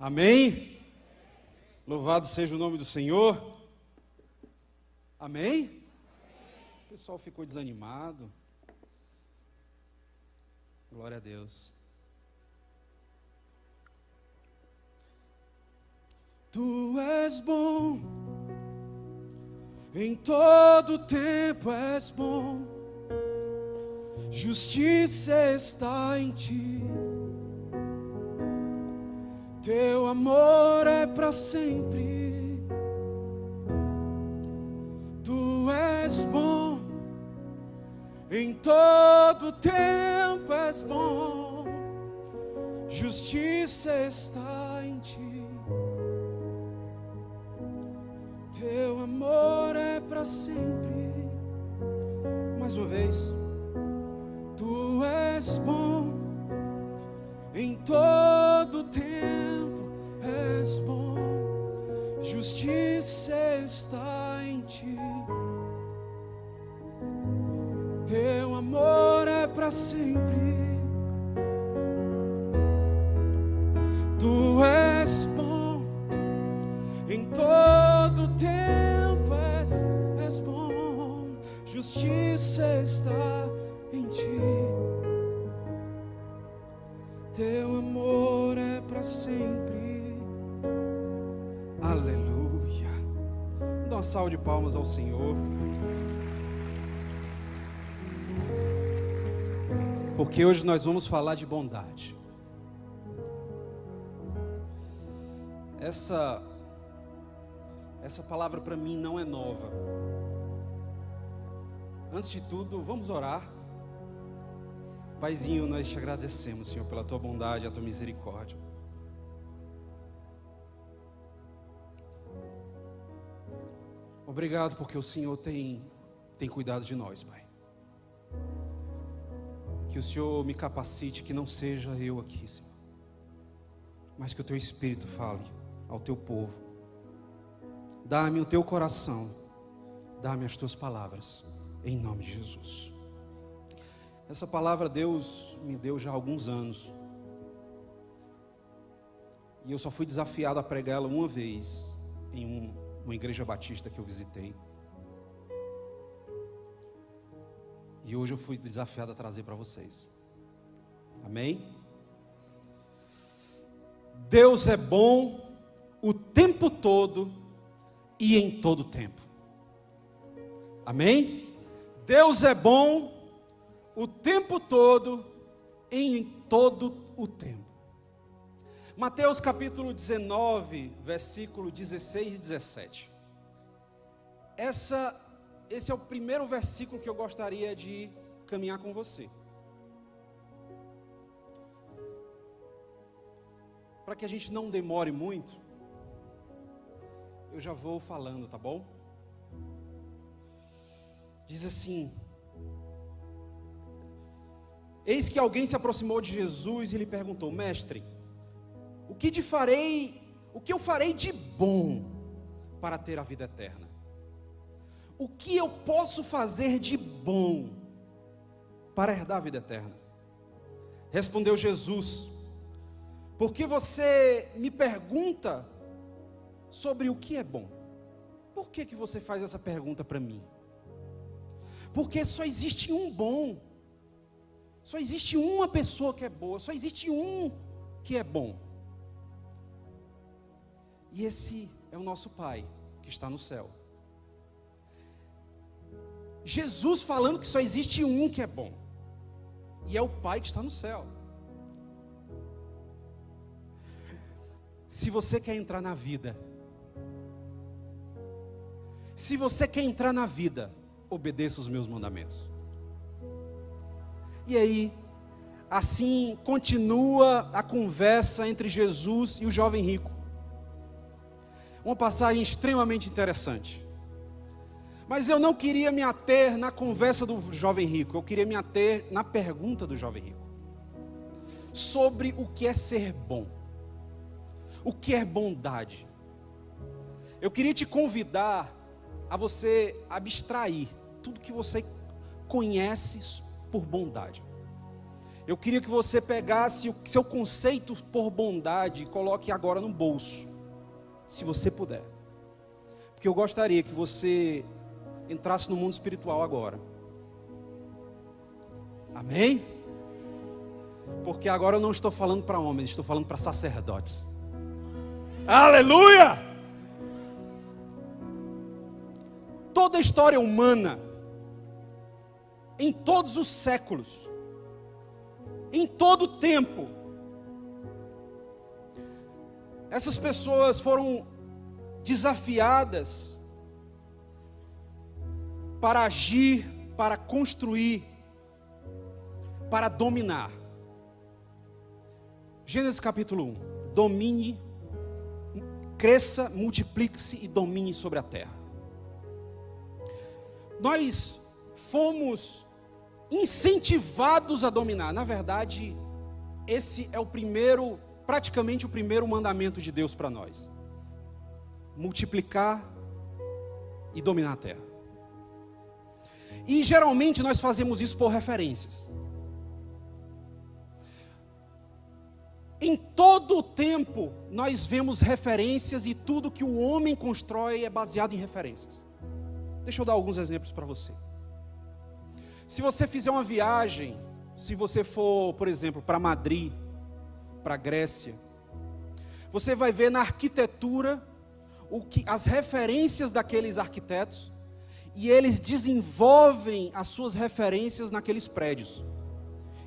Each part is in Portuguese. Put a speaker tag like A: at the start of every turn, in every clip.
A: Amém? Louvado seja o nome do Senhor. Amém? O pessoal ficou desanimado. Glória a Deus. Tu és bom, em todo tempo és bom, justiça está em ti, teu amor é para sempre. Tu és bom, em todo tempo és bom, justiça está em ti, teu amor é para sempre. Mais uma vez. Tu és bom, em todo tempo és bom, justiça está em ti, teu amor é para sempre. Tu és bom, em todo tempo és bom, justiça está em ti, teu amor é para sempre. Aleluia. Dá uma salva de palmas ao Senhor, porque hoje nós vamos falar de bondade. Essa palavra para mim não é nova. Antes de tudo, vamos orar. Paizinho, nós te agradecemos, Senhor, pela tua bondade e a tua misericórdia. Obrigado porque o Senhor tem cuidado de nós, Pai. Que o Senhor me capacite, que não seja eu aqui, Senhor, mas que o teu Espírito fale ao teu povo. Dá-me o teu coração, dá-me as tuas palavras, em nome de Jesus. Essa palavra Deus me deu já há alguns anos, e eu só fui desafiado a pregá-la uma vez, em uma igreja batista que eu visitei. E hoje eu fui desafiado a trazer para vocês. Amém? Deus é bom o tempo todo e em todo tempo. Amém? Deus é bom o tempo todo e em todo o tempo. Mateus capítulo 19, versículo 16 e 17. Esse é o primeiro versículo que eu gostaria de caminhar com você. Para que a gente não demore muito, eu já vou falando, tá bom? Diz assim: eis que alguém se aproximou de Jesus e lhe perguntou: mestre, o que eu farei de bom para ter a vida eterna? O que eu posso fazer de bom para herdar a vida eterna? Respondeu Jesus: por que você me pergunta sobre o que é bom? Por que você faz essa pergunta para mim? Porque só existe um bom, só existe uma pessoa que é boa, só existe um que é bom. E esse é o nosso Pai que está no céu. Jesus falando que só existe um que é bom, e é o Pai que está no céu. Se você quer entrar na vida, obedeça os meus mandamentos. E aí, assim continua a conversa entre Jesus e o jovem rico. Uma passagem extremamente interessante. Mas eu não queria me ater na conversa do jovem rico, eu queria me ater na pergunta do jovem rico, sobre o que é ser bom, o que é bondade. Eu queria te convidar a você abstrair tudo que você conhece por bondade Eu queria que você pegasse o seu conceito por bondade e coloque agora no bolso, se você puder. Porque eu gostaria que você entrasse no mundo espiritual agora. Amém? Porque agora eu não estou falando para homens, estou falando para sacerdotes. Aleluia! Toda a história humana, em todos os séculos, em todo o tempo, essas pessoas foram desafiadas para agir, para construir, para dominar. Gênesis capítulo 1: domine, cresça, multiplique-se e domine sobre a terra. Nós fomos incentivados a dominar. Na verdade, esse é praticamente o primeiro mandamento de Deus para nós: multiplicar e dominar a terra. E geralmente nós fazemos isso por referências. Em todo o tempo nós vemos referências, e tudo que o homem constrói é baseado em referências. Deixa eu dar alguns exemplos para você. Se você fizer uma viagem, se você for, por exemplo, para Madrid, para Grécia, você vai ver na arquitetura as referências daqueles arquitetos, e eles desenvolvem as suas referências naqueles prédios.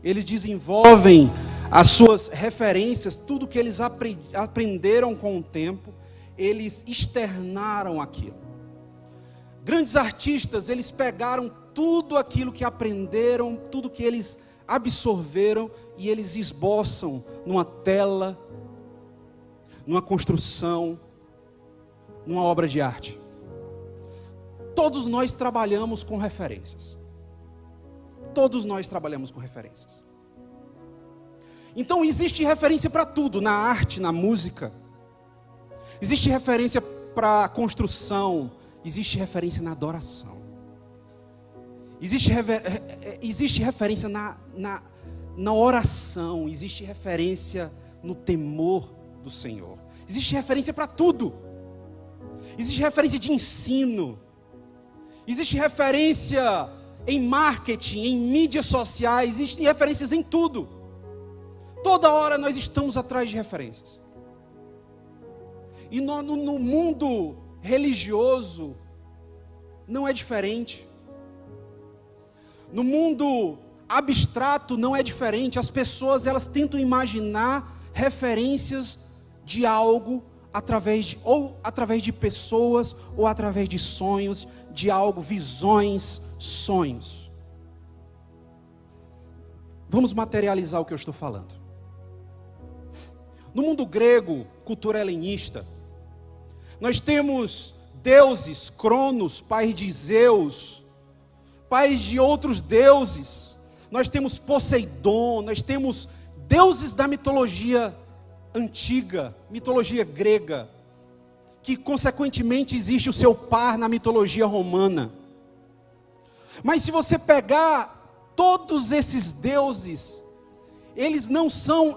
A: Eles desenvolvem as suas referências, tudo que eles aprenderam com o tempo, eles externaram aquilo. Grandes artistas, eles pegaram tudo aquilo que aprenderam, tudo que eles absorveram, e eles esboçam numa tela, numa construção, numa obra de arte. Todos nós trabalhamos com referências. Todos nós trabalhamos com referências. Então existe referência para tudo, na arte, na música. Existe referência para a construção, existe referência na adoração. Existe referência na oração, existe referência no temor do Senhor. Existe referência para tudo. Existe referência de ensino. Existe referência em marketing, em mídias sociais, existem referências em tudo. Toda hora nós estamos atrás de referências. E no mundo religioso não é diferente. No mundo abstrato não é diferente. As pessoas, elas tentam imaginar referências de algo através de pessoas, ou através de sonhos, de algo, visões, sonhos. Vamos materializar o que eu estou falando. No mundo grego, cultura helenista, nós temos deuses, Cronos, pai de Zeus, pais de outros deuses. Nós temos Poseidon, nós temos deuses da mitologia antiga, mitologia grega, que consequentemente existe o seu par na mitologia romana. Mas se você pegar todos esses deuses, eles não são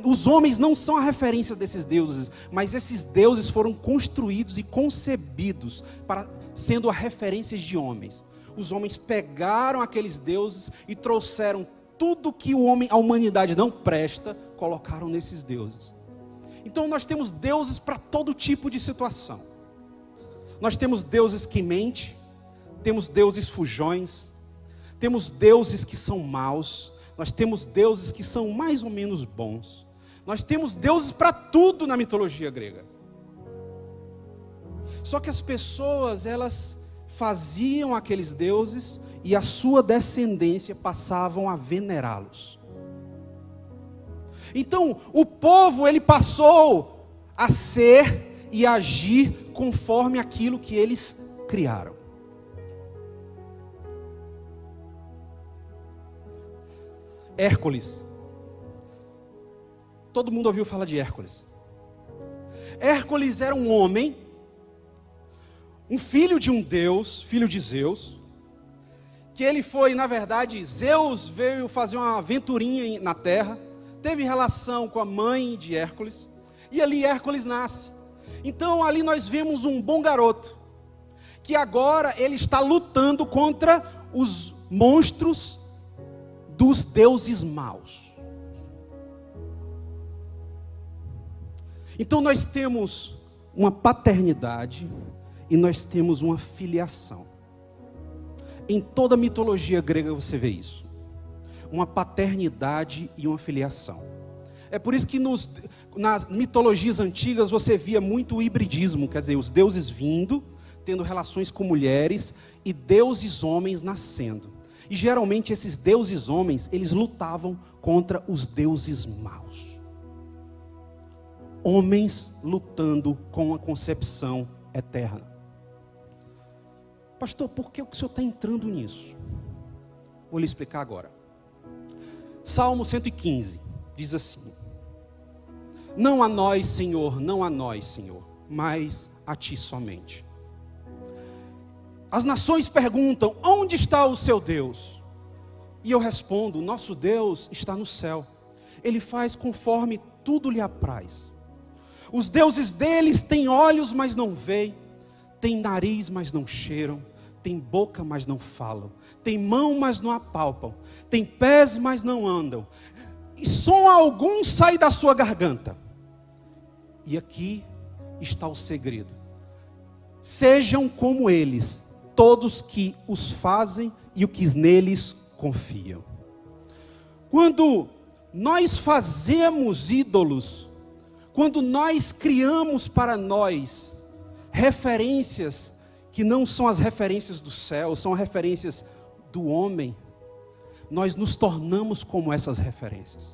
A: os homens não são a referência desses deuses, mas esses deuses foram construídos e concebidos para sendo a referência de homens. Os homens pegaram aqueles deuses e trouxeram tudo que a humanidade não presta, colocaram nesses deuses. Então nós temos deuses para todo tipo de situação. Nós temos deuses que mentem, temos deuses fujões, temos deuses que são maus, nós temos deuses que são mais ou menos bons. Nós temos deuses para tudo na mitologia grega. Só que as pessoas, elas faziam aqueles deuses e a sua descendência passavam a venerá-los. Então, o povo, ele passou a ser e agir conforme aquilo que eles criaram. Hércules. Todo mundo ouviu falar de Hércules. Hércules era um homem, um filho de um deus, filho de Zeus, que ele foi, na verdade, Zeus veio fazer uma aventurinha na terra, teve relação com a mãe de Hércules, e ali Hércules nasce. Então ali nós vemos um bom garoto, que agora ele está lutando contra os monstros dos deuses maus. Então nós temos uma paternidade e nós temos uma filiação. Em toda a mitologia grega você vê isso. Uma paternidade e uma filiação. É por isso que nas mitologias antigas você via muito o hibridismo, quer dizer, os deuses vindo, tendo relações com mulheres, e deuses homens nascendo. E geralmente esses deuses homens, eles lutavam contra os deuses maus. Homens lutando com a concepção eterna. Pastor, por que o senhor está entrando nisso? Vou lhe explicar agora. Salmo 115 diz assim: não a nós, Senhor, mas a ti somente. As nações perguntam: onde está o seu Deus? E eu respondo: nosso Deus está no céu. Ele faz conforme tudo lhe apraz. Os deuses deles têm olhos, mas não veem, têm nariz, mas não cheiram, têm boca, mas não falam, têm mão, mas não apalpam, têm pés, mas não andam, e som algum sai da sua garganta. E aqui está o segredo: sejam como eles, todos que os fazem e os que neles confiam. Quando nós fazemos ídolos, quando nós criamos para nós referências que não são as referências do céu, são as referências do homem, nós nos tornamos como essas referências.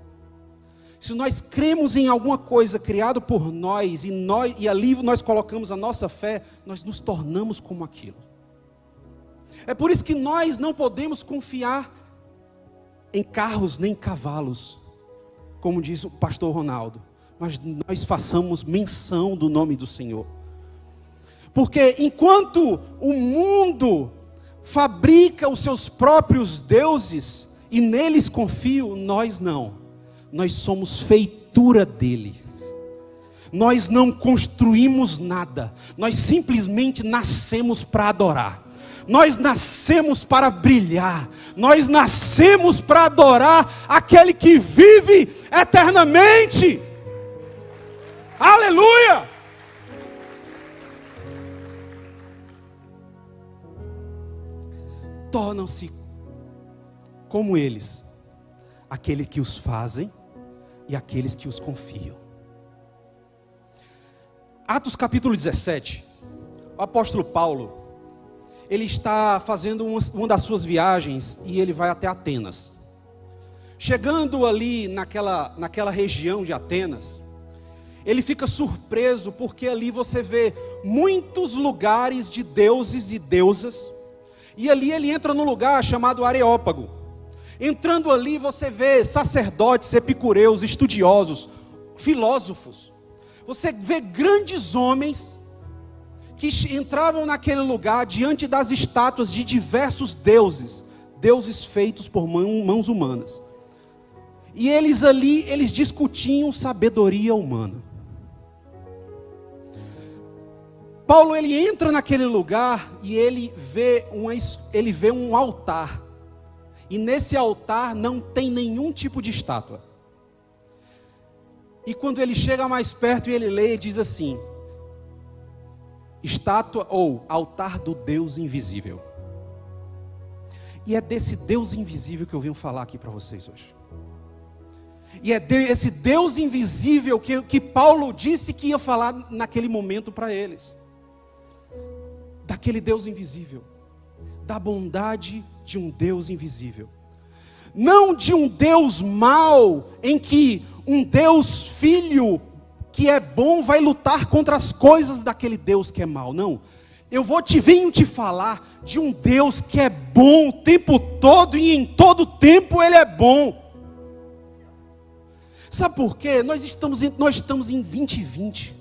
A: Se nós cremos em alguma coisa criada por nós, e ali nós colocamos a nossa fé, nós nos tornamos como aquilo. É por isso que nós não podemos confiar em carros nem cavalos, como diz o pastor Ronaldo, mas nós façamos menção do nome do Senhor. Porque enquanto o mundo fabrica os seus próprios deuses e neles confio, nós não. Nós somos feitura dele. Nós não construímos nada. Nós simplesmente nascemos para adorar. Nós nascemos para brilhar. Nós nascemos para adorar aquele que vive eternamente. Aleluia! Tornam-se como eles, aqueles que os fazem e aqueles que os confiam. Atos capítulo 17, o apóstolo Paulo, ele está fazendo uma das suas viagens e ele vai até Atenas. Chegando ali naquela região de Atenas, ele fica surpreso porque ali você vê muitos lugares de deuses e deusas. E ali ele entra num lugar chamado Areópago. Entrando ali você vê sacerdotes, epicureus, estudiosos, filósofos. Você vê grandes homens que entravam naquele lugar diante das estátuas de diversos deuses. Deuses feitos por mãos humanas. E eles discutiam sabedoria humana. Paulo ele entra naquele lugar e ele vê um altar. E nesse altar não tem nenhum tipo de estátua. E quando ele chega mais perto e ele lê, diz assim: estátua ou altar do Deus invisível. E é desse Deus invisível que eu venho falar aqui para vocês hoje. E é esse Deus invisível que Paulo disse que ia falar naquele momento para eles. Daquele Deus invisível, da bondade de um Deus invisível, não de um Deus mau, em que um Deus filho que é bom vai lutar contra as coisas daquele Deus que é mau. Não, eu venho te falar de um Deus que é bom o tempo todo e em todo tempo ele é bom. Sabe por quê? Nós estamos em 2020,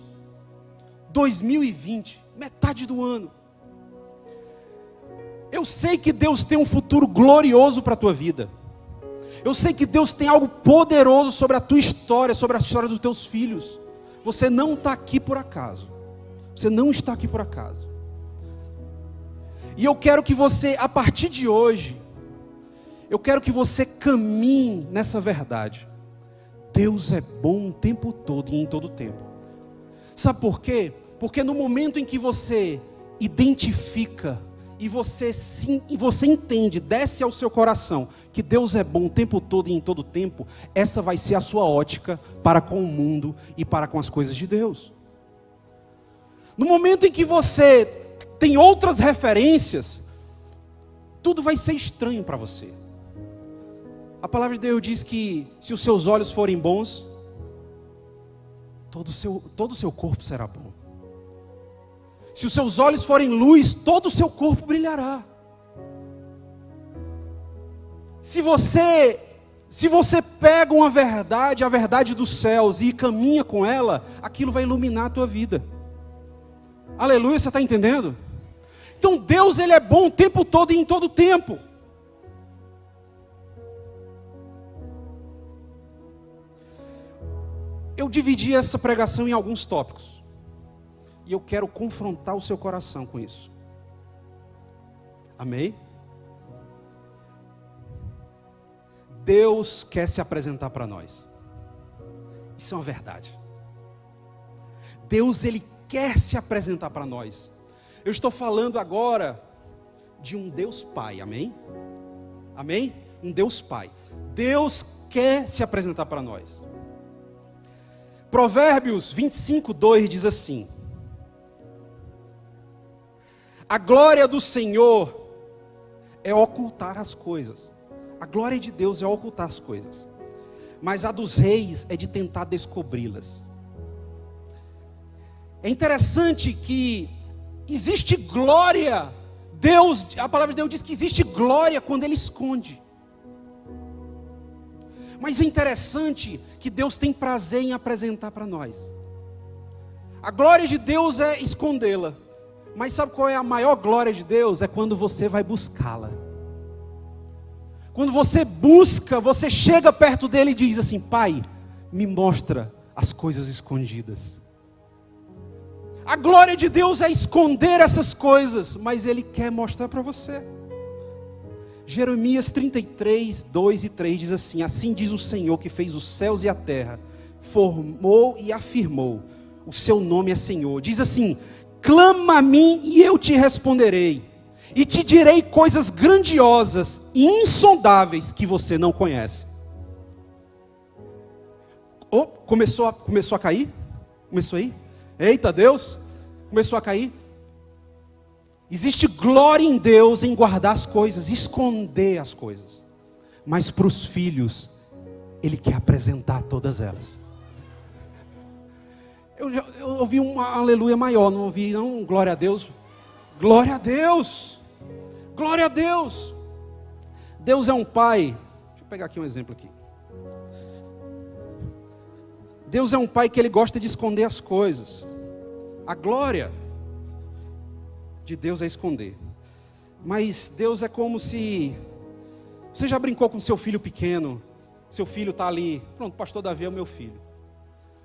A: 2020, metade do ano. Eu sei que Deus tem um futuro glorioso para a tua vida. Eu sei que Deus tem algo poderoso sobre a tua história, sobre a história dos teus filhos. Você não está aqui por acaso. Você não está aqui por acaso. E eu quero que você, a partir de hoje, eu quero que você caminhe nessa verdade. Deus é bom o tempo todo e em todo tempo. Sabe por quê? Porque no momento em que você identifica e você entende, desce ao seu coração que Deus é bom o tempo todo e em todo tempo, essa vai ser a sua ótica para com o mundo e para com as coisas de Deus. No momento em que você tem outras referências, tudo vai ser estranho para você. A palavra de Deus diz que se os seus olhos forem bons, todo o seu corpo será bom. Se os seus olhos forem luz, todo o seu corpo brilhará. Se você pega uma verdade, a verdade dos céus, e caminha com ela, aquilo vai iluminar a tua vida. Aleluia, você está entendendo? Então Deus, Ele é bom o tempo todo e em todo tempo. Eu dividi essa pregação em alguns tópicos. E eu quero confrontar o seu coração com isso. Amém? Deus quer se apresentar para nós. Isso é uma verdade. Deus, Ele quer se apresentar para nós. Eu estou falando agora de um Deus Pai, amém? Amém? Um Deus Pai. Deus quer se apresentar para nós. Provérbios 25:2 diz assim: a glória do Senhor é ocultar as coisas. A glória de Deus é ocultar as coisas, mas a dos reis é de tentar descobri-las. É interessante que existe glória. A palavra de Deus diz que existe glória quando Ele esconde. Mas é interessante que Deus tem prazer em apresentar para nós. A glória de Deus é escondê-la. Mas sabe qual é a maior glória de Deus? É quando você vai buscá-la. Quando você busca, você chega perto dele e diz assim: Pai, me mostra as coisas escondidas. A glória de Deus é esconder essas coisas, mas Ele quer mostrar para você. Jeremias 33:2-3 diz assim: assim diz o Senhor que fez os céus e a terra, formou e afirmou, o seu nome é Senhor. Diz assim: clama a mim e eu te responderei, e te direi coisas grandiosas e insondáveis que você não conhece. Oh, começou a cair? Começou aí? Eita Deus, começou a cair. Existe glória em Deus em guardar as coisas, esconder as coisas. Mas para os filhos, Ele quer apresentar todas elas. Eu ouvi um aleluia maior, não ouvi não, glória a Deus. Glória a Deus. Glória a Deus. Deus é um pai. Deixa eu pegar aqui um exemplo aqui. Deus é um pai que Ele gosta de esconder as coisas. A glória de Deus é esconder. Mas Deus é como se... Você já brincou com seu filho pequeno? Seu filho está ali. Pronto, o pastor Davi é o meu filho.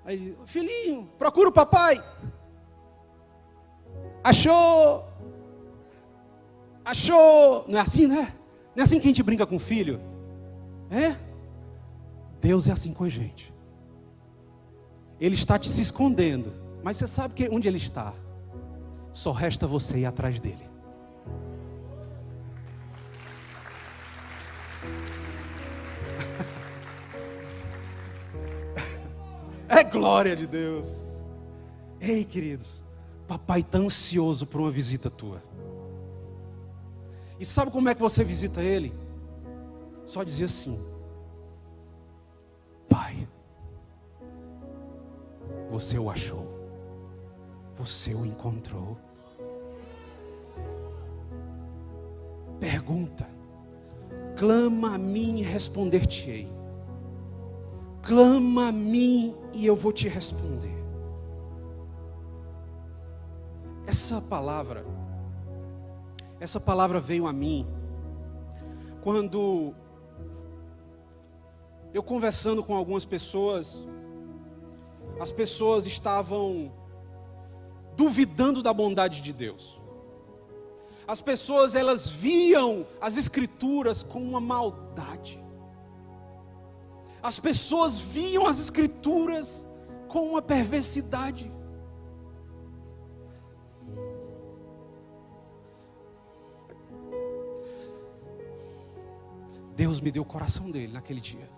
A: Aí ele diz: filhinho, procura o papai. Achou. Achou. Não é assim, né? Não é assim que a gente brinca com o filho? É? Deus é assim com a gente. Ele está te se escondendo, mas você sabe onde Ele está? Só resta você ir atrás dele. É glória de Deus. Ei, queridos, papai está ansioso por uma visita tua. E sabe como é que você visita Ele? Só dizer assim: Pai, você o achou, você o encontrou. Pergunta, clama a mim e responder-te-ei. Clama a mim e eu vou te responder. Essa palavra, Essa palavra veio a mim quando eu conversando com algumas pessoas, as pessoas estavam duvidando da bondade de Deus. As pessoas, elas viam as Escrituras com uma maldade. As pessoas viam as Escrituras com uma perversidade. Deus me deu o coração dele naquele dia.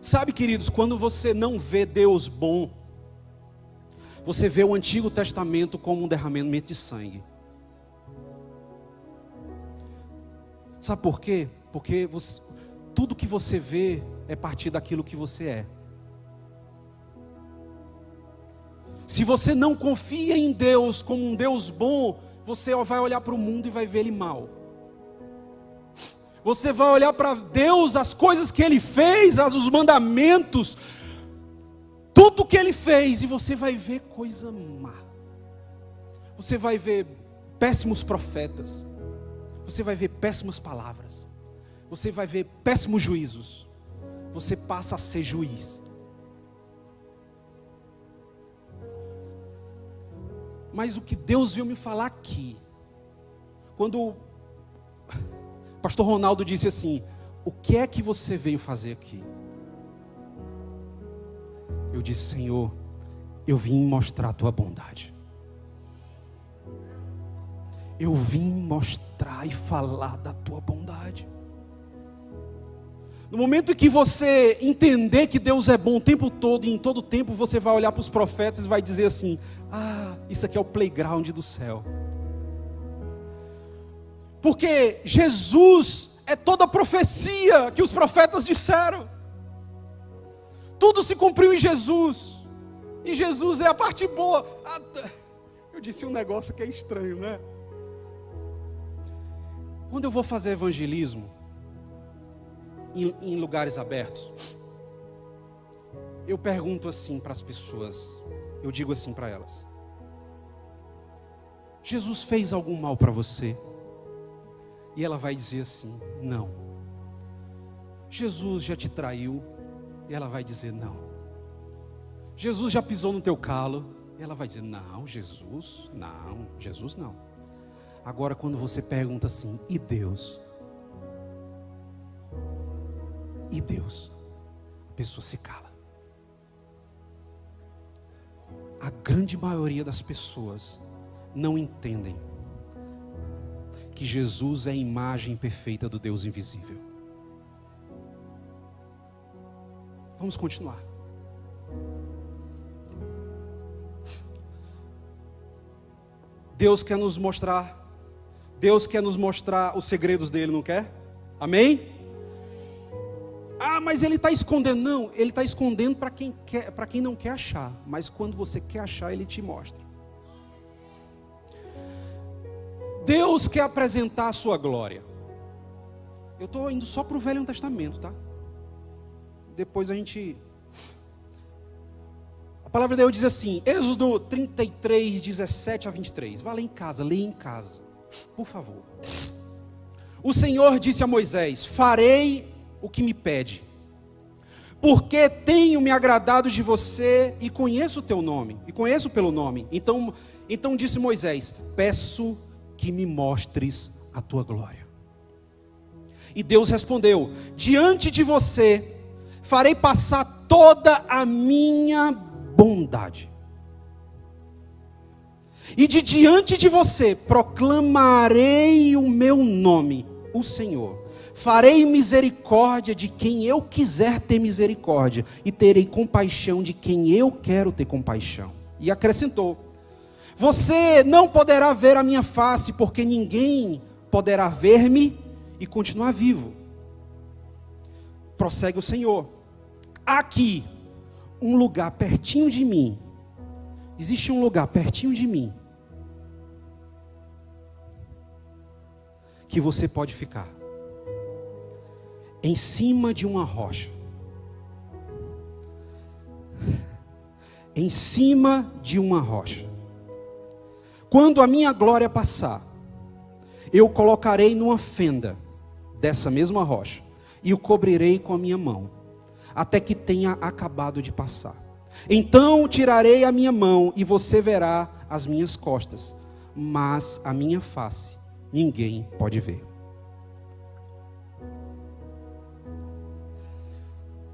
A: Sabe, queridos, quando você não vê Deus bom, você vê o Antigo Testamento como um derramamento de sangue. Sabe por quê? Porque tudo que você vê é a partir daquilo que você é. Se você não confia em Deus como um Deus bom, você vai olhar para o mundo e vai ver ele mal. Você vai olhar para Deus, as coisas que Ele fez, os mandamentos, tudo que Ele fez, e você vai ver coisa má. Você vai ver péssimos profetas. Você vai ver péssimas palavras. Você vai ver péssimos juízos. Você passa a ser juiz. Mas o que Deus veio me falar aqui, quando o pastor Ronaldo disse assim: o que é que você veio fazer aqui? Eu disse: Senhor, eu vim mostrar a tua bondade. Eu vim mostrar e falar da tua bondade. No momento em que você entender que Deus é bom o tempo todo, e em todo tempo você vai olhar para os profetas e vai dizer assim: ah, isso aqui é o playground do céu. Porque Jesus é toda a profecia que os profetas disseram. Tudo se cumpriu em Jesus. E Jesus é a parte boa. Eu disse um negócio que é estranho, né? Quando eu vou fazer evangelismo em lugares abertos, eu pergunto assim para as pessoas. Eu digo assim para elas: Jesus fez algum mal para você? E ela vai dizer assim: não. Jesus já te traiu? E ela vai dizer: não. Jesus já pisou no teu calo? E ela vai dizer: não, Jesus não. Agora quando você pergunta assim: e Deus? E Deus? A pessoa se cala. A grande maioria das pessoas não entendem que Jesus é a imagem perfeita do Deus invisível. Vamos continuar. Deus quer nos mostrar os segredos dele, não quer? Amém? Ah, mas ele está escondendo. Não, ele está escondendo para quem não quer achar. Mas quando você quer achar, ele te mostra. Deus quer apresentar a sua glória. Eu estou indo só para o Velho Testamento, tá? Depois a palavra de Deus diz assim, Êxodo 33, 17 a 23. Vá lá em casa, leia em casa, por favor. O Senhor disse a Moisés: farei o que me pede, porque tenho me agradado de você e conheço o teu nome, e conheço pelo nome. Então disse Moisés: peço que me mostres a tua glória. E Deus respondeu: diante de você farei passar toda a minha bondade, e de diante de você proclamarei o meu nome, o Senhor. Farei misericórdia de quem eu quiser ter misericórdia, e terei compaixão de quem eu quero ter compaixão. E acrescentou: você não poderá ver a minha face, porque ninguém poderá ver-me e continuar vivo. Prossegue o Senhor: aqui, um lugar pertinho de mim, existe um lugar pertinho de mim, que você pode ficar, em cima de uma rocha, em cima de uma rocha. quando a minha glória passar, eu o colocarei numa fenda dessa mesma rocha, e o cobrirei com a minha mão, até que tenha acabado de passar. Então tirarei a minha mão, e você verá as minhas costas, mas a minha face ninguém pode ver.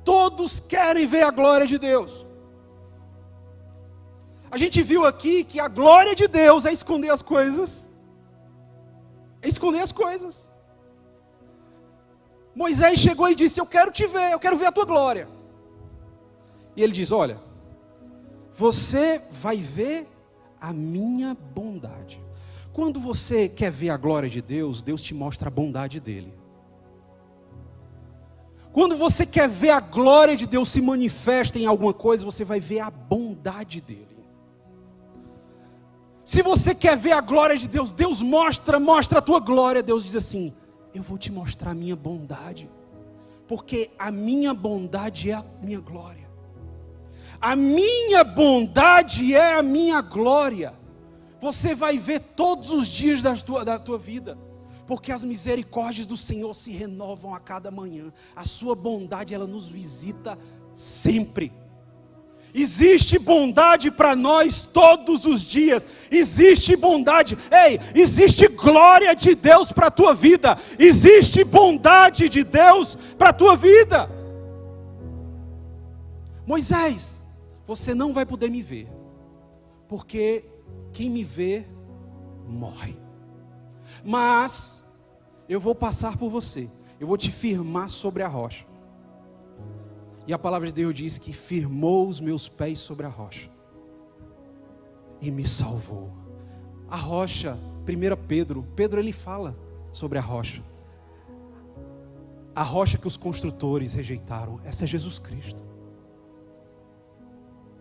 A: Todos querem ver a glória de Deus. A gente viu aqui que a glória de Deus é esconder as coisas. É esconder as coisas. Moisés chegou e disse: eu quero te ver, eu quero ver a tua glória. E ele diz: olha, você vai ver a minha bondade. Quando você quer ver a glória de Deus, Deus te mostra a bondade dele. Quando você quer ver a glória de Deus se manifesta em alguma coisa, você vai ver a bondade dele. Se você quer ver a glória de Deus, Deus mostra a tua glória. Deus diz assim: eu vou te mostrar a minha bondade, porque a minha bondade é a minha glória. A minha bondade é a minha glória. Você vai ver todos os dias da tua vida, porque as misericórdias do Senhor se renovam a cada manhã. A sua bondade, ela nos visita sempre. Existe bondade para nós todos os dias. Existe bondade. Ei, existe glória de Deus para a tua vida. Existe bondade de Deus para a tua vida. Moisés, você não vai poder me ver, porque quem me vê morre. Mas eu vou passar por você, eu vou te firmar sobre a rocha. E a palavra de Deus diz que firmou os meus pés sobre a rocha e me salvou. A rocha, 1 Pedro ele fala sobre a rocha. A rocha que os construtores rejeitaram, essa é Jesus Cristo.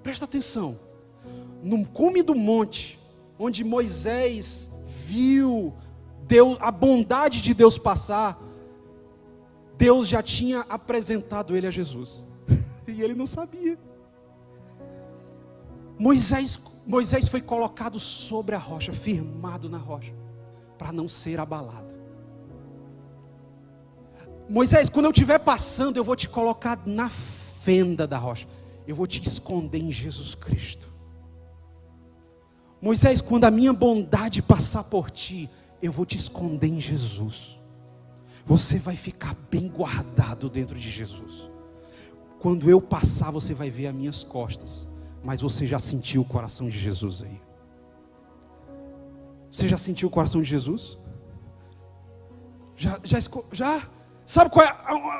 A: Presta atenção, no cume do monte, onde Moisés viu Deus, a bondade de Deus passar, Deus já tinha apresentado ele a Jesus. E ele não sabia. Moisés foi colocado sobre a rocha, firmado na rocha, para não ser abalado. Moisés, quando eu estiver passando, eu vou te colocar na fenda da rocha. Eu vou te esconder em Jesus Cristo. Moisés, quando a minha bondade passar por ti, eu vou te esconder em Jesus. Você vai ficar bem guardado dentro de Jesus. Quando eu passar, você vai ver as minhas costas. Mas você já sentiu o coração de Jesus aí? Você já sentiu o coração de Jesus? Já? Sabe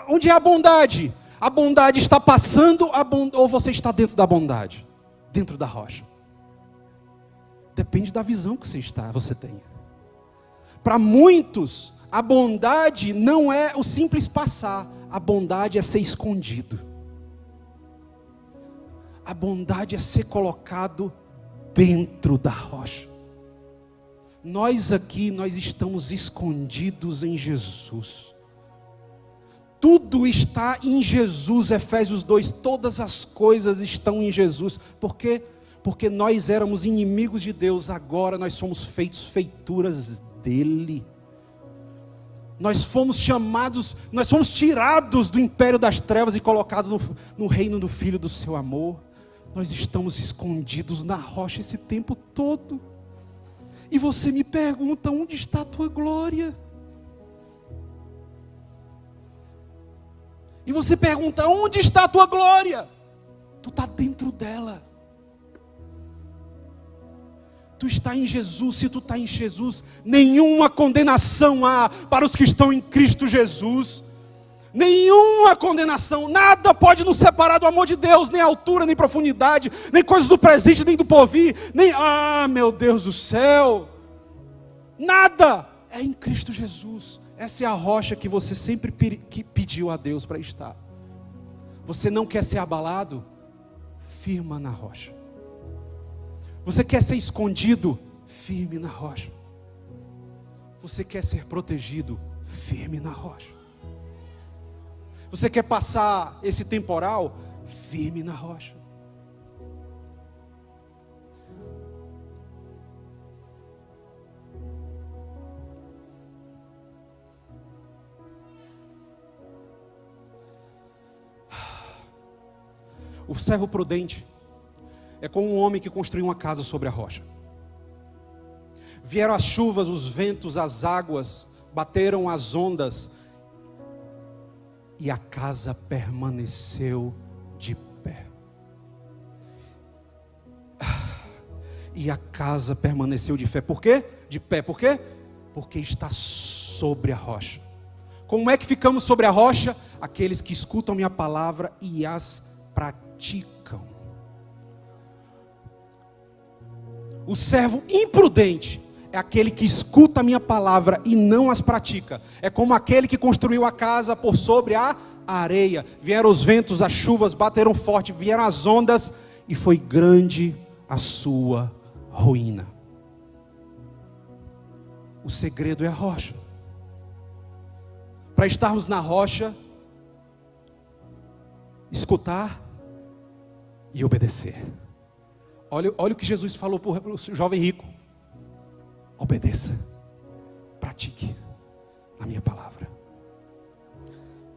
A: onde é a bondade? A bondade está passando, ou você está dentro da bondade? Dentro da rocha. Depende da visão que você tem. Para muitos, a bondade não é o simples passar. A bondade é ser escondido. A bondade é ser colocado dentro da rocha. Nós aqui, nós estamos escondidos em Jesus. Tudo está em Jesus, Efésios 2, todas as coisas estão em Jesus. Por quê? Porque nós éramos inimigos de Deus, agora nós somos feitos feituras dele. Nós fomos chamados, nós fomos tirados do império das trevas e colocados no reino do Filho do seu amor. Nós estamos escondidos na rocha esse tempo todo. E você me pergunta: onde está a tua glória? E você pergunta: onde está a tua glória? Tu está dentro dela. Tu está em Jesus. Se tu está em Jesus, nenhuma condenação há para os que estão em Cristo Jesus. Nenhuma condenação, nada pode nos separar do amor de Deus, nem altura, nem profundidade, nem coisas do presente, nem do porvir, nem, meu Deus do céu, nada, é em Cristo Jesus. Essa é a rocha que você sempre pediu a Deus para estar. Você não quer ser abalado? Firma na rocha. Você quer ser escondido? Firme na rocha. Você quer ser protegido? Firme na rocha. Você quer passar esse temporal? Firme na rocha. O servo prudente é como um homem que construiu uma casa sobre a rocha. Vieram as chuvas, os ventos, as águas, bateram as ondas, e a casa permaneceu de pé. E a casa permaneceu de fé. Por quê? De pé. Por quê? Porque está sobre a rocha. Como é que ficamos sobre a rocha? Aqueles que escutam minha palavra e as praticam. O servo imprudente é aquele que escuta a minha palavra e não as pratica. É como aquele que construiu a casa por sobre a areia. Vieram os ventos, as chuvas, bateram forte, vieram as ondas, e foi grande a sua ruína. O segredo é a rocha. Para estarmos na rocha, escutar e obedecer. Olha o que Jesus falou para o jovem rico. Obedeça, pratique a minha palavra.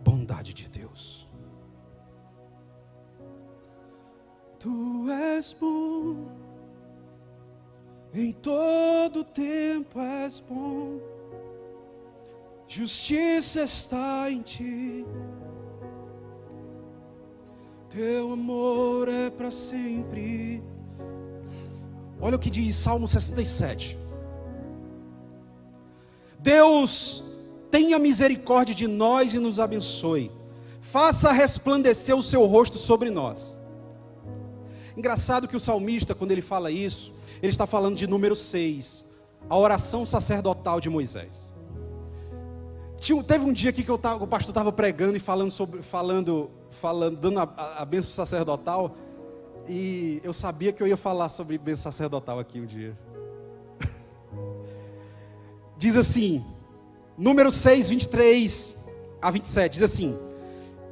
A: Bondade de Deus. Tu és bom, em todo tempo és bom. Justiça está em ti. Teu amor é para sempre. Olha o que diz Salmo 67. Deus, tenha misericórdia de nós e nos abençoe. Faça resplandecer o seu rosto sobre nós. Engraçado que o salmista, quando ele fala isso, ele está falando de número 6, a oração sacerdotal de Moisés. Teve um dia aqui que o pastor estava pregando e dando a bênção sacerdotal, e eu sabia que eu ia falar sobre bênção sacerdotal aqui um dia. Diz assim, número 6, 23 a 27, diz assim: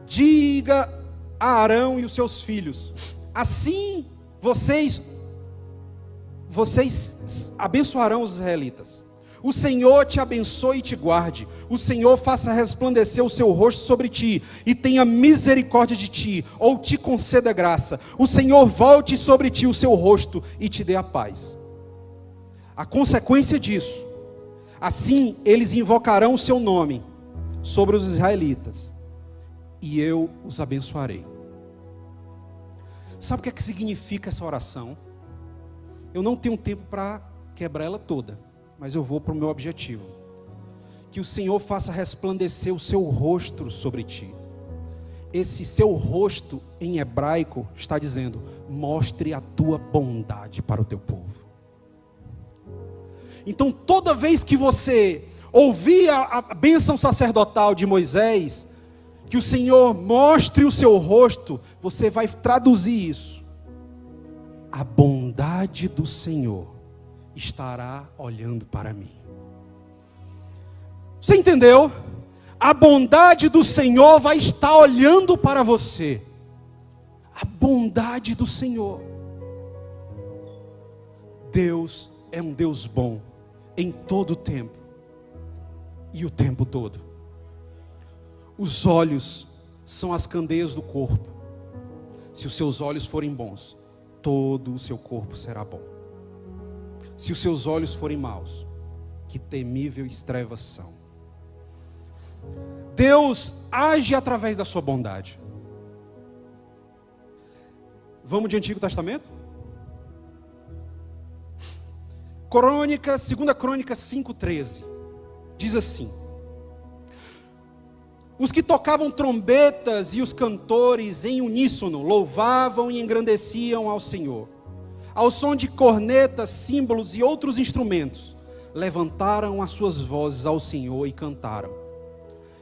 A: diga a Arão e os seus filhos, assim vocês abençoarão os israelitas. O Senhor te abençoe e te guarde. O Senhor faça resplandecer o seu rosto sobre ti e tenha misericórdia de ti, ou te conceda graça. O Senhor volte sobre ti o seu rosto e te dê a paz. A consequência disso: assim eles invocarão o seu nome sobre os israelitas, e eu os abençoarei. Sabe o que significa essa oração? Eu não tenho tempo para quebrar ela toda, mas eu vou para o meu objetivo. Que o Senhor faça resplandecer o seu rosto sobre ti. Esse seu rosto em hebraico está dizendo: mostre a tua bondade para o teu povo. Então toda vez que você ouvir a bênção sacerdotal de Moisés, que o Senhor mostre o seu rosto, você vai traduzir isso: a bondade do Senhor estará olhando para mim. Você entendeu? A bondade do Senhor vai estar olhando para você. A bondade do Senhor. Deus é um Deus bom em todo o tempo e o tempo todo. Os olhos são as candeias do corpo. Se os seus olhos forem bons, todo o seu corpo será bom. Se os seus olhos forem maus, que temíveis trevas são. Deus age através da sua bondade. Vamos de Antigo Testamento? Segunda Crônica 5:13. Diz assim: os que tocavam trombetas e os cantores em uníssono louvavam e engrandeciam ao Senhor. Ao som de cornetas, símbolos e outros instrumentos, levantaram as suas vozes ao Senhor e cantaram.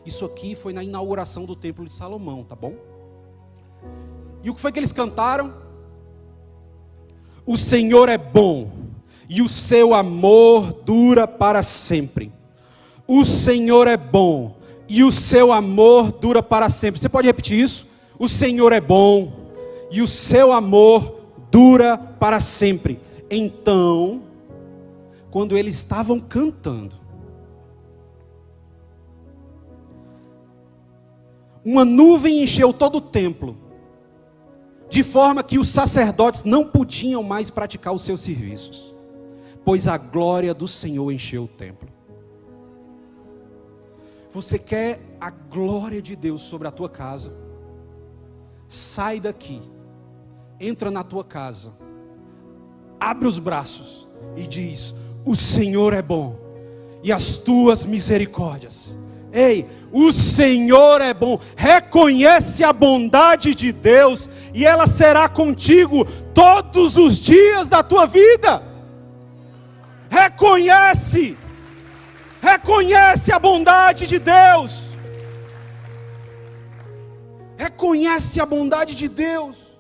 A: Isso aqui foi na inauguração do Templo de Salomão, tá bom? E o que foi que eles cantaram? O Senhor é bom, e o seu amor dura para sempre. O Senhor é bom, e o seu amor dura para sempre. Você pode repetir isso? O Senhor é bom, e o seu amor dura para sempre. Então, quando eles estavam cantando, uma nuvem encheu todo o templo, de forma que os sacerdotes não podiam mais praticar os seus serviços, pois a glória do Senhor encheu o templo. Você quer a glória de Deus sobre a tua casa? Sai daqui, entra na tua casa, abre os braços e diz: o Senhor é bom e as tuas misericórdias. Ei, o Senhor é bom. Reconhece a bondade de Deus e ela será contigo todos os dias da tua vida. Reconhece a bondade de Deus. Reconhece a bondade de Deus.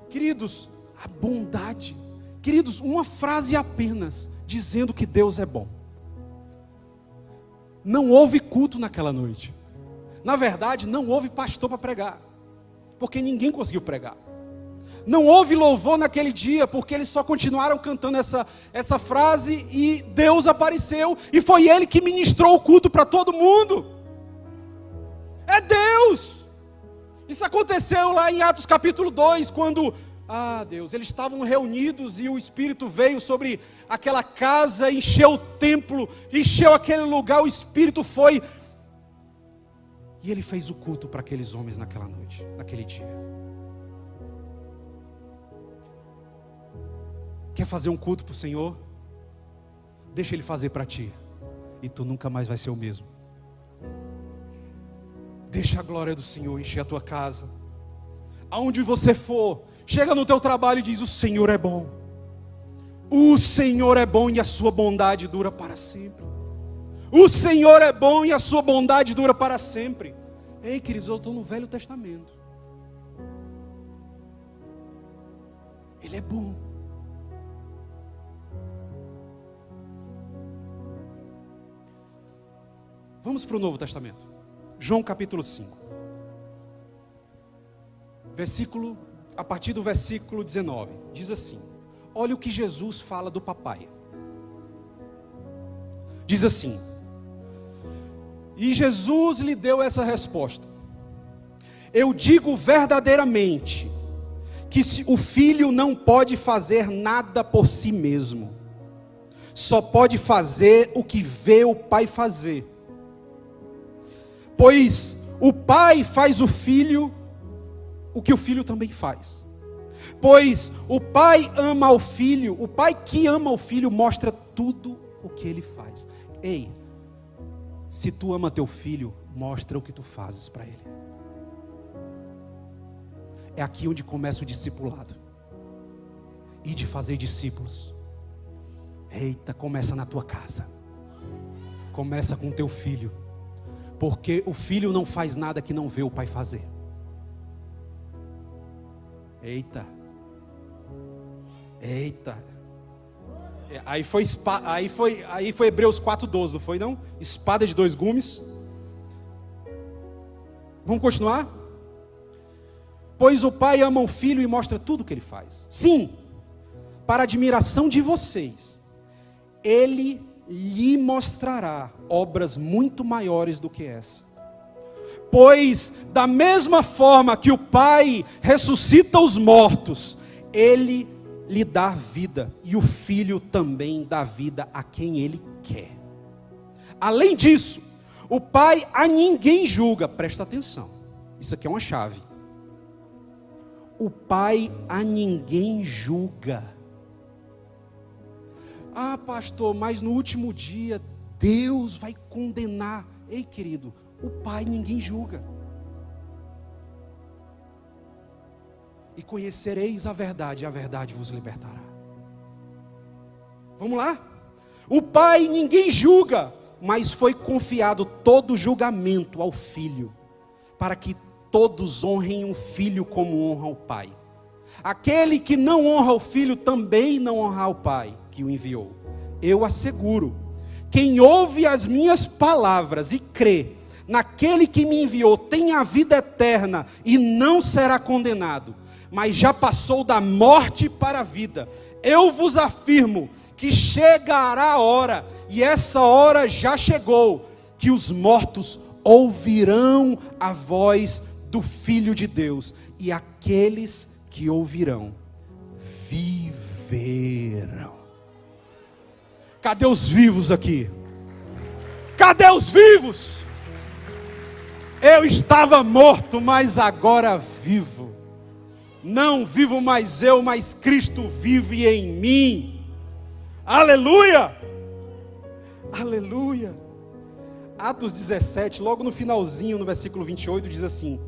A: Queridos, a bondade. Queridos, uma frase apenas dizendo que Deus é bom. Não houve culto naquela noite. Na verdade, não houve pastor para pregar, porque ninguém conseguiu pregar. Não houve louvor naquele dia, porque eles só continuaram cantando essa frase e Deus apareceu e foi Ele que ministrou o culto para todo mundo. É Deus. Isso aconteceu lá em Atos capítulo 2, quando, Deus, eles estavam reunidos e o Espírito veio sobre aquela casa, encheu o templo, encheu aquele lugar, o Espírito foi e Ele fez o culto para aqueles homens naquela noite, naquele dia. Quer fazer um culto para o Senhor? Deixa Ele fazer para ti e tu nunca mais vai ser o mesmo. Deixa a glória do Senhor encher a tua casa. Aonde você for, chega no teu trabalho e diz: o Senhor é bom. O Senhor é bom e a sua bondade dura para sempre. O Senhor é bom e a sua bondade dura para sempre. Ei, queridos, eu estou no Velho Testamento. Ele é bom. Vamos para o Novo Testamento. João capítulo 5. A partir do versículo 19. Diz assim: olha o que Jesus fala do papai. Diz assim: e Jesus lhe deu essa resposta: eu digo verdadeiramente, que o filho não pode fazer nada por si mesmo, só pode fazer o que vê o pai fazer. Pois o pai faz o filho o que o filho também faz. Pois o pai ama o filho, o pai que ama o filho mostra tudo o que ele faz. Ei, se tu ama teu filho, mostra o que tu fazes para ele. É aqui onde começa o discipulado. E de fazer discípulos. Eita, começa na tua casa. Começa com teu filho. Porque o filho não faz nada que não vê o pai fazer. Eita. Aí foi Hebreus 4:12, não foi não? Espada de dois gumes. Vamos continuar? Pois o pai ama o filho e mostra tudo o que ele faz. Sim, para admiração de vocês, ele lhe mostrará obras muito maiores do que essa. Pois da mesma forma que o pai ressuscita os mortos, ele lhe dá vida, e o filho também dá vida a quem ele quer. Além disso, o pai a ninguém julga. Presta atenção, isso aqui é uma chave. O pai a ninguém julga. Pastor, mas no último dia Deus vai condenar. Ei, querido, o pai ninguém julga. E conhecereis a verdade vos libertará. Vamos lá? O pai ninguém julga, mas foi confiado todo julgamento ao filho, para que todos honrem o filho como honra o pai. Aquele que não honra o filho também não honra o pai que o enviou. Eu asseguro, quem ouve as minhas palavras e crê naquele que me enviou tem a vida eterna e não será condenado, mas já passou da morte para a vida. Eu vos afirmo que chegará a hora, e essa hora já chegou, que os mortos ouvirão a voz do Filho de Deus, e aqueles que ouvirão viverão. Cadê os vivos aqui? Cadê os vivos? Eu estava morto, mas agora vivo. Não vivo mais eu, mas Cristo vive em mim. Aleluia! Aleluia! Atos 17, logo no finalzinho, no versículo 28, diz assim: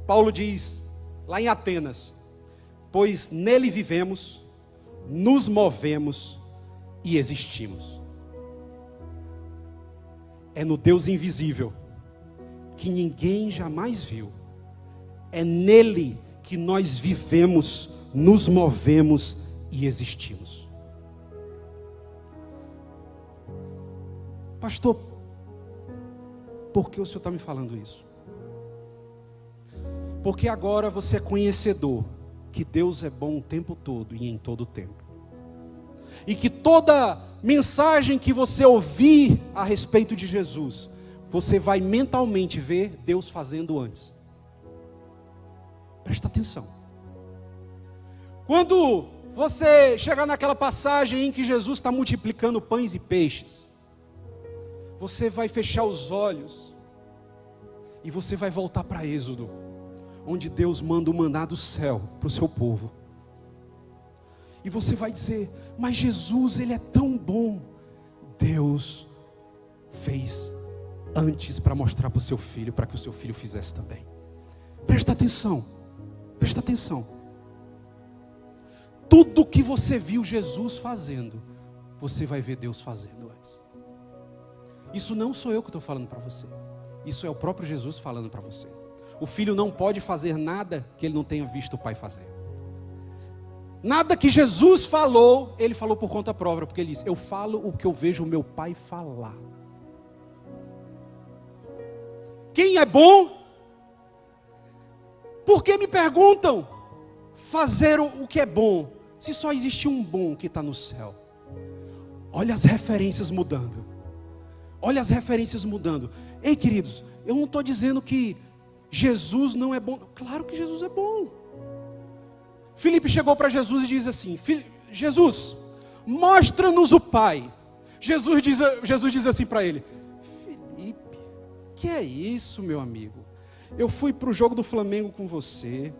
A: Paulo diz, lá em Atenas: pois nele vivemos, nos movemos e existimos. É no Deus invisível, que ninguém jamais viu. É nele que nós vivemos, nos movemos e existimos. Pastor, por que o senhor está me falando isso? Porque agora você é conhecedor que Deus é bom o tempo todo e em todo o tempo. E que toda mensagem que você ouvir a respeito de Jesus, você vai mentalmente ver Deus fazendo antes. Presta atenção. Quando você chegar naquela passagem em que Jesus está multiplicando pães e peixes, você vai fechar os olhos e você vai voltar para Êxodo, onde Deus manda o maná do céu para o seu povo. E você vai dizer: mas Jesus, Ele é tão bom. Deus fez antes para mostrar para o seu filho, para que o seu filho fizesse também. Presta atenção. Presta atenção. Tudo que você viu Jesus fazendo, você vai ver Deus fazendo antes. Isso não sou eu que estou falando para você. Isso é o próprio Jesus falando para você. O filho não pode fazer nada que ele não tenha visto o pai fazer. Nada que Jesus falou, ele falou por conta própria, porque ele disse: eu falo o que eu vejo o meu pai falar. Quem é bom? Por que me perguntam fazer o que é bom, se só existe um bom que está no céu? Olha as referências mudando. Olha as referências mudando. Ei, queridos, eu não estou dizendo que Jesus não é bom. Claro que Jesus é bom. Filipe chegou para Jesus e diz assim: Jesus, mostra-nos o Pai. Jesus diz assim para ele: Filipe, que é isso, meu amigo? Eu fui para o jogo do Flamengo com você,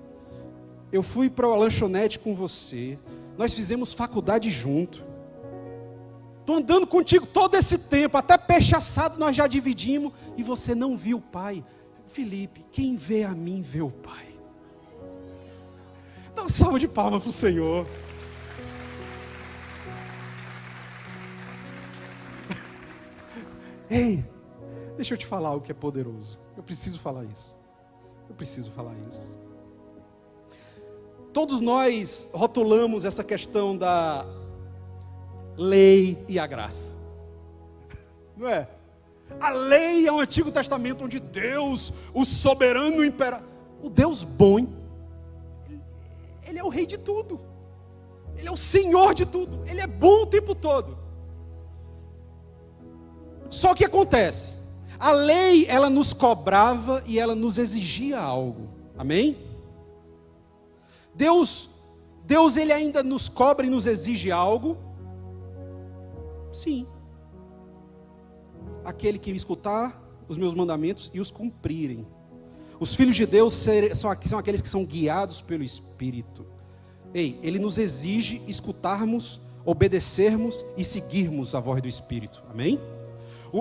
A: eu fui para a lanchonete com você, nós fizemos faculdade junto, estou andando contigo todo esse tempo, até peixe assado nós já dividimos, e você não viu o Pai. Filipe, quem vê a mim vê o Pai. Dá uma salva de palmas para o Senhor. Ei, deixa eu te falar o que é poderoso. Eu preciso falar isso. Todos nós rotulamos essa questão da lei e a graça. Não é? A lei é o Antigo Testamento, onde Deus, o soberano imperador, o Deus bom, Ele é o rei de tudo. Ele é o Senhor de tudo. Ele é bom o tempo todo. Só que acontece, a lei, ela nos cobrava e ela nos exigia algo. Amém? Deus Ele ainda nos cobra e nos exige algo? Sim. Aquele que escutar os meus mandamentos e os cumprirem. Os filhos de Deus são aqueles que são guiados pelo Espírito. Ei, Ele nos exige escutarmos, obedecermos e seguirmos a voz do Espírito. Amém?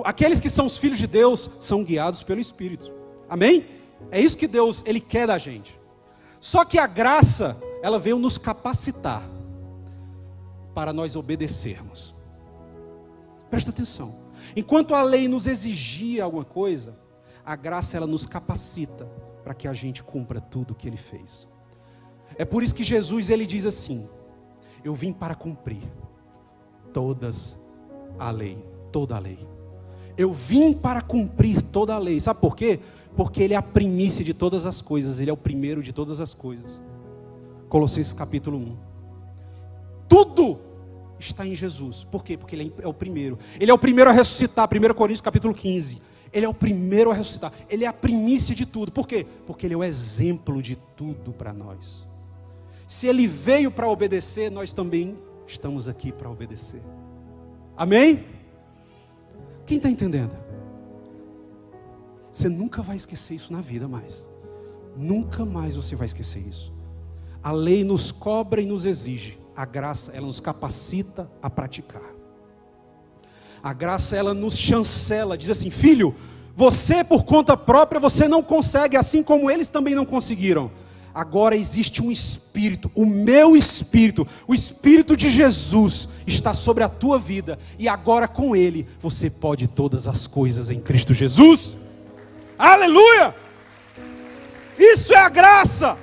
A: Aqueles que são os filhos de Deus são guiados pelo Espírito. Amém? É isso que Deus, Ele quer da gente. Só que a graça, ela veio nos capacitar para nós obedecermos. Presta atenção. Enquanto a lei nos exigia alguma coisa, a graça, ela nos capacita para que a gente cumpra tudo o que Ele fez. É por isso que Jesus, Ele diz assim: eu vim para cumprir toda a lei. Eu vim para cumprir toda a lei. Sabe por quê? Porque Ele é a primícia de todas as coisas. Ele é o primeiro de todas as coisas. Colossenses capítulo 1. Tudo está em Jesus. Por quê? Porque Ele é o primeiro. Ele é o primeiro a ressuscitar. 1 Coríntios capítulo 15. Ele é o primeiro a ressuscitar. Ele é a primícia de tudo. Por quê? Porque Ele é o exemplo de tudo para nós. Se Ele veio para obedecer, nós também estamos aqui para obedecer. Amém? Quem está entendendo? Você nunca vai esquecer isso na vida mais. Nunca mais você vai esquecer isso. A lei nos cobra e nos exige. A graça, ela nos capacita a praticar. A graça, ela nos chancela, diz assim: filho, você por conta própria, você não consegue, assim como eles também não conseguiram. Agora existe um Espírito, o meu Espírito, o Espírito de Jesus está sobre a tua vida. E agora com Ele, você pode todas as coisas em Cristo Jesus. Aleluia! Isso é a graça.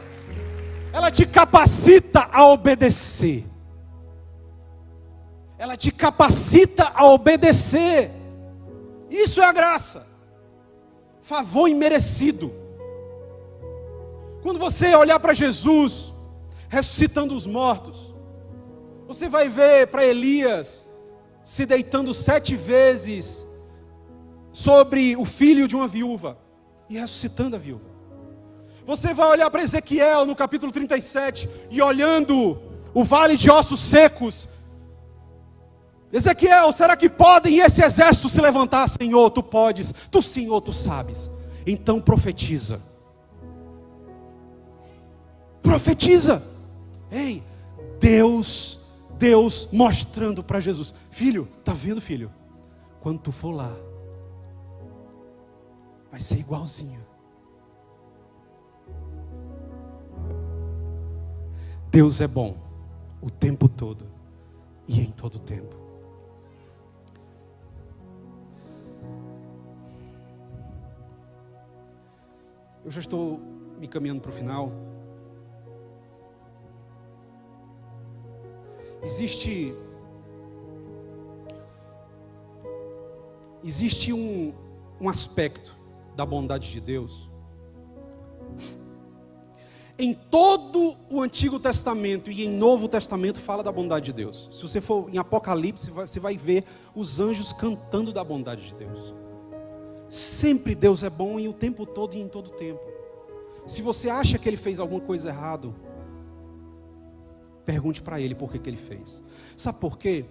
A: Ela te capacita a obedecer. Ela te capacita a obedecer. Isso é a graça. Favor imerecido. Quando você olhar para Jesus ressuscitando os mortos, você vai ver para Elias se deitando 7 vezes sobre o filho de uma viúva e ressuscitando a viúva. Você vai olhar para Ezequiel no capítulo 37 e olhando o vale de ossos secos. Ezequiel, será que podem esse exército se levantar? Senhor, tu podes. Tu, Senhor, tu sabes. Então profetiza. Profetiza. Ei, Deus mostrando para Jesus: filho, tá vendo, filho? Quando tu for lá, vai ser igualzinho. Deus é bom o tempo todo e em todo tempo. Eu já estou me caminhando para o final. Existe um aspecto da bondade de Deus. Em todo o Antigo Testamento e em Novo Testamento fala da bondade de Deus. Se você for em Apocalipse, você vai ver os anjos cantando da bondade de Deus. Sempre Deus é bom e o tempo todo e em todo tempo. Se você acha que Ele fez alguma coisa errada, pergunte para Ele por que Ele fez. Sabe por quê?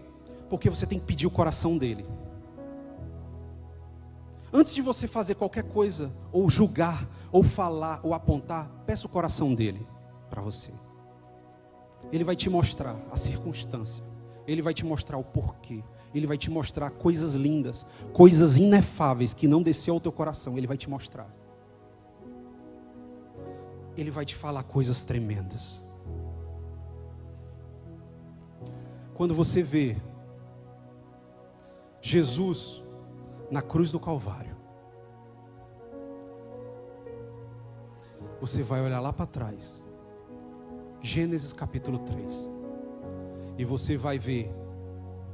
A: Porque você tem que pedir o coração dEle. Antes de você fazer qualquer coisa, ou julgar, ou falar, ou apontar, peça o coração dEle para você. Ele vai te mostrar a circunstância. Ele vai te mostrar o porquê. Ele vai te mostrar coisas lindas, coisas inefáveis que não desceu ao teu coração. Ele vai te mostrar. Ele vai te falar coisas tremendas. Quando você vê Jesus na cruz do Calvário, você vai olhar lá para trás, Gênesis capítulo 3, e você vai ver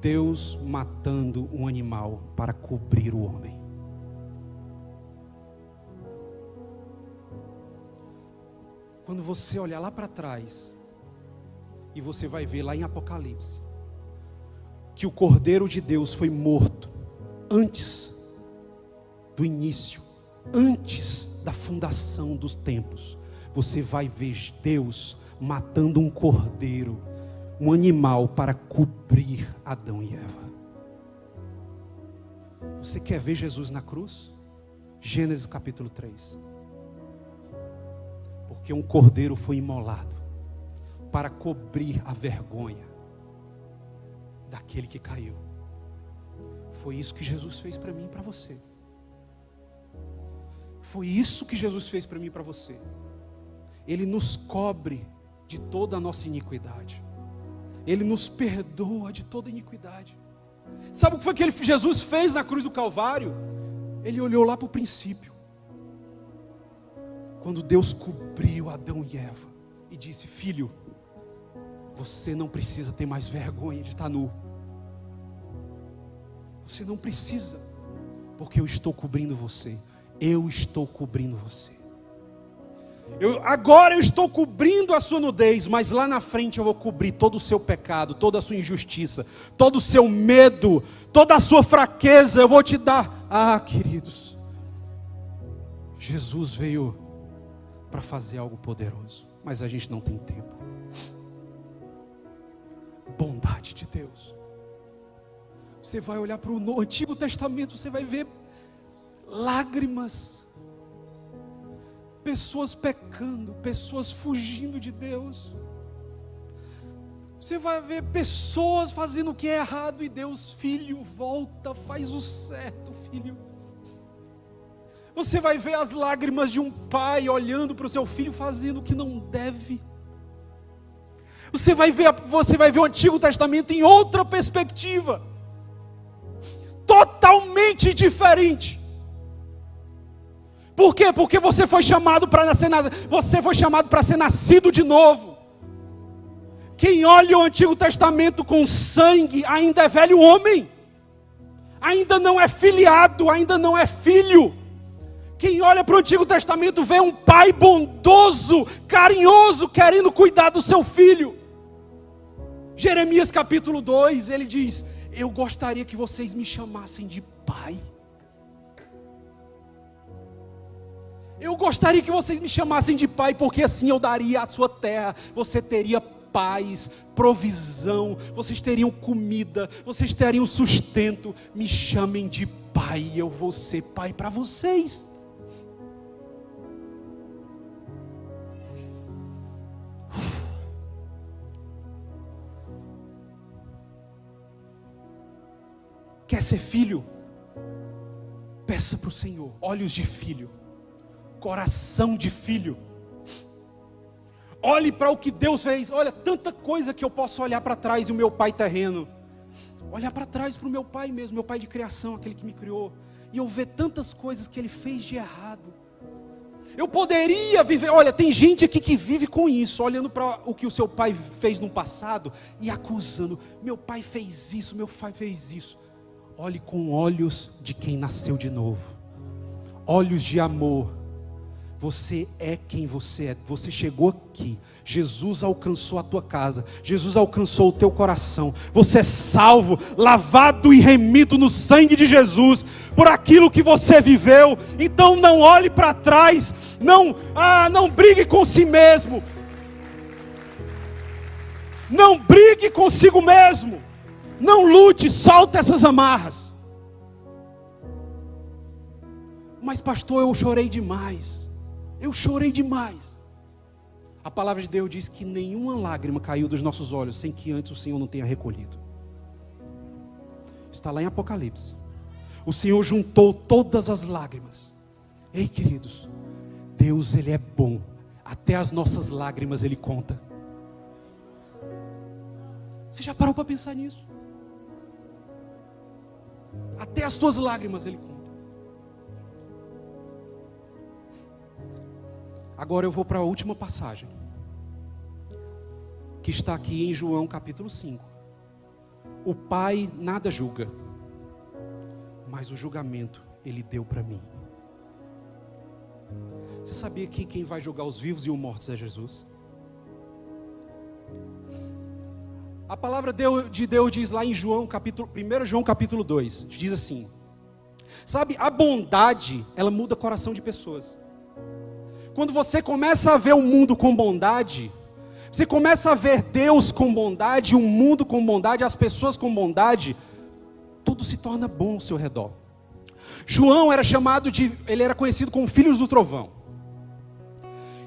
A: Deus matando um animal para cobrir o homem. Quando você olhar lá para trás, e você vai ver lá em Apocalipse, que o Cordeiro de Deus foi morto antes do início, antes da fundação dos tempos. Você vai ver Deus matando um cordeiro, um animal para cobrir Adão e Eva. Você quer ver Jesus na cruz? Gênesis capítulo 3. Porque um cordeiro foi imolado para cobrir a vergonha daquele que caiu. Foi isso que Jesus fez para mim e para você. Foi isso que Jesus fez para mim e para você. Ele nos cobre de toda a nossa iniquidade. Ele nos perdoa de toda iniquidade. Sabe o que foi que Jesus fez na cruz do Calvário? Ele olhou lá para o princípio, quando Deus cobriu Adão e Eva e disse: filho, você não precisa ter mais vergonha de estar nu. Você não precisa, porque eu estou cobrindo você. Eu estou cobrindo você. Agora eu estou cobrindo a sua nudez, mas lá na frente eu vou cobrir todo o seu pecado, toda a sua injustiça, todo o seu medo, toda a sua fraqueza. Eu vou te dar. Ah, queridos, Jesus veio para fazer algo poderoso, mas a gente não tem tempo. Bondade de Deus. Você vai olhar para o Antigo Testamento, você vai ver lágrimas, pessoas pecando, pessoas fugindo de Deus. Você vai ver pessoas fazendo o que é errado e Deus, filho, volta, faz o certo, filho. Você vai ver as lágrimas de um pai olhando para o seu filho fazendo o que não deve. Você vai ver o Antigo Testamento em outra perspectiva, totalmente diferente. Por quê? Porque você foi chamado para ser nascido de novo. Quem olha o Antigo Testamento com sangue ainda é velho homem, ainda não é filiado, ainda não é filho. Quem olha para o Antigo Testamento vê um pai bondoso, carinhoso, querendo cuidar do seu filho. Jeremias capítulo 2, ele diz: eu gostaria que vocês me chamassem de pai. Eu gostaria que vocês me chamassem de pai, porque assim eu daria a sua terra, você teria paz, provisão, vocês teriam comida, vocês teriam sustento. Me chamem de pai, eu vou ser pai para vocês. Quer ser filho? Peça para o Senhor olhos de filho, coração de filho. Olhe para o que Deus fez. Olha, tanta coisa que eu posso olhar para trás e o meu pai terreno, olhar para trás para o meu pai mesmo, meu pai de criação, aquele que me criou, e eu ver tantas coisas que ele fez de errado. Eu poderia viver, olha, tem gente aqui que vive com isso, olhando para o que o seu pai fez no passado e acusando: meu pai fez isso, meu pai fez isso. Olhe com olhos de quem nasceu de novo, olhos de amor. Você é quem você é. Você chegou aqui, Jesus alcançou a tua casa, Jesus alcançou o teu coração. Você é salvo, lavado e remido no sangue de Jesus, por aquilo que você viveu. Então não olhe para trás, não brigue com si mesmo, não brigue consigo mesmo, não lute, solta essas amarras. Mas pastor, eu chorei demais. Eu chorei demais. A palavra de Deus diz que nenhuma lágrima caiu dos nossos olhos sem que antes o Senhor não tenha recolhido. Está lá em Apocalipse. O Senhor juntou todas as lágrimas. Ei, queridos, Deus, Ele é bom. Até as nossas lágrimas Ele conta. Você já parou para pensar nisso? Até as tuas lágrimas Ele conta. Agora eu vou para a última passagem, que está aqui em João capítulo 5. O Pai nada julga, mas o julgamento Ele deu para mim. Você sabia que quem vai julgar os vivos e os mortos é Jesus? A palavra de Deus diz lá em 1 João capítulo 2, diz assim: sabe, a bondade, ela muda o coração de pessoas. Quando você começa a ver o mundo com bondade, você começa a ver Deus com bondade, o mundo com bondade, as pessoas com bondade, tudo se torna bom ao seu redor. João ele era conhecido como Filhos do Trovão.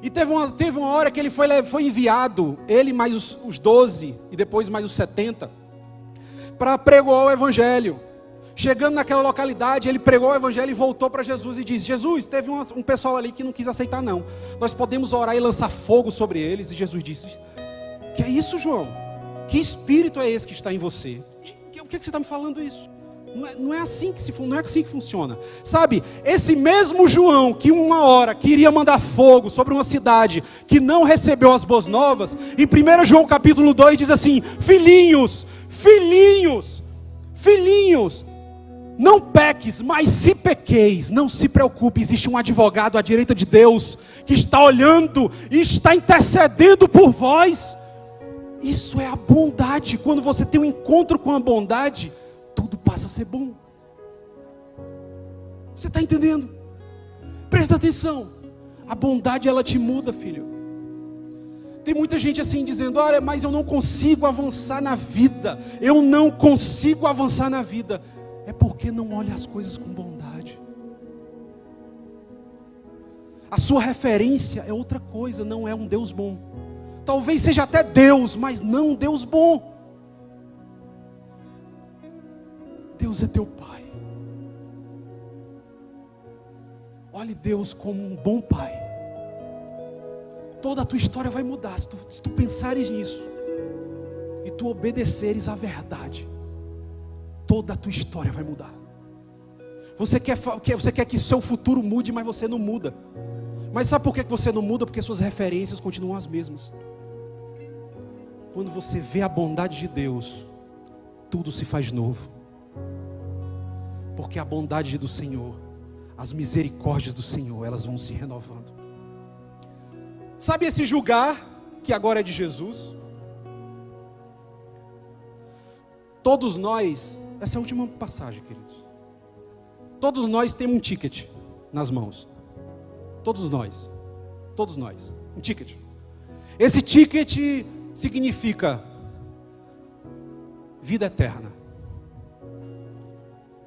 A: E teve uma hora que ele foi enviado, ele mais os 12 e depois mais os 70, para pregoar o Evangelho. Chegando naquela localidade, ele pregou o Evangelho e voltou para Jesus e disse: Jesus, teve um pessoal ali que não quis aceitar não. Nós podemos orar e lançar fogo sobre eles. E Jesus disse: que é isso, João? Que espírito é esse que está em você? O que você está me falando isso? Não é assim que funciona. Sabe, esse mesmo João que uma hora queria mandar fogo sobre uma cidade que não recebeu as boas novas, em 1 João capítulo 2 diz assim: filhinhos, não peques, mas se pequeis, não se preocupe, existe um advogado à direita de Deus, que está olhando e está intercedendo por vós. Isso é a bondade. Quando você tem um encontro com a bondade, tudo passa a ser bom. Você está entendendo? Presta atenção, a bondade ela te muda, filho. Tem muita gente assim dizendo: olha, mas eu não consigo avançar na vida, eu não consigo avançar na vida. É porque não olha as coisas com bondade. A sua referência é outra coisa, não é um Deus bom. Talvez seja até Deus, mas não um Deus bom. Deus é teu Pai. Olhe Deus como um bom Pai. Toda a tua história vai mudar se tu pensares nisso e tu obedeceres à verdade. Toda a tua história vai mudar. Você quer que seu futuro mude, mas você não muda. Mas sabe por que você não muda? Porque suas referências continuam as mesmas. Quando você vê a bondade de Deus, tudo se faz novo. Porque a bondade do Senhor, as misericórdias do Senhor, elas vão se renovando. Sabe esse julgar, que agora é de Jesus? Todos nós, essa é a última passagem, queridos. Todos nós temos um ticket nas mãos. Todos nós, um ticket. Esse ticket significa vida eterna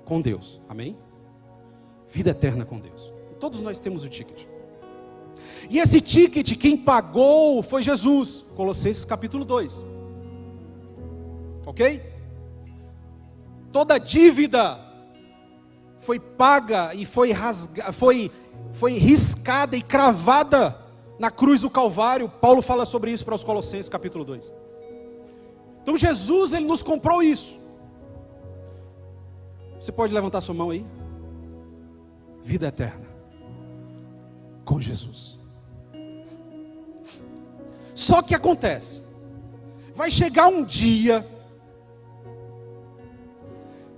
A: com Deus, amém? Vida eterna com Deus. Todos nós temos o ticket. E esse ticket, quem pagou foi Jesus. Colossenses capítulo 2. Ok? Toda dívida foi paga e foi riscada e cravada na cruz do Calvário. Paulo fala sobre isso para os Colossenses capítulo 2. Então Jesus, ele nos comprou isso. Você pode levantar sua mão aí? Vida eterna com Jesus. Só que acontece, vai chegar um dia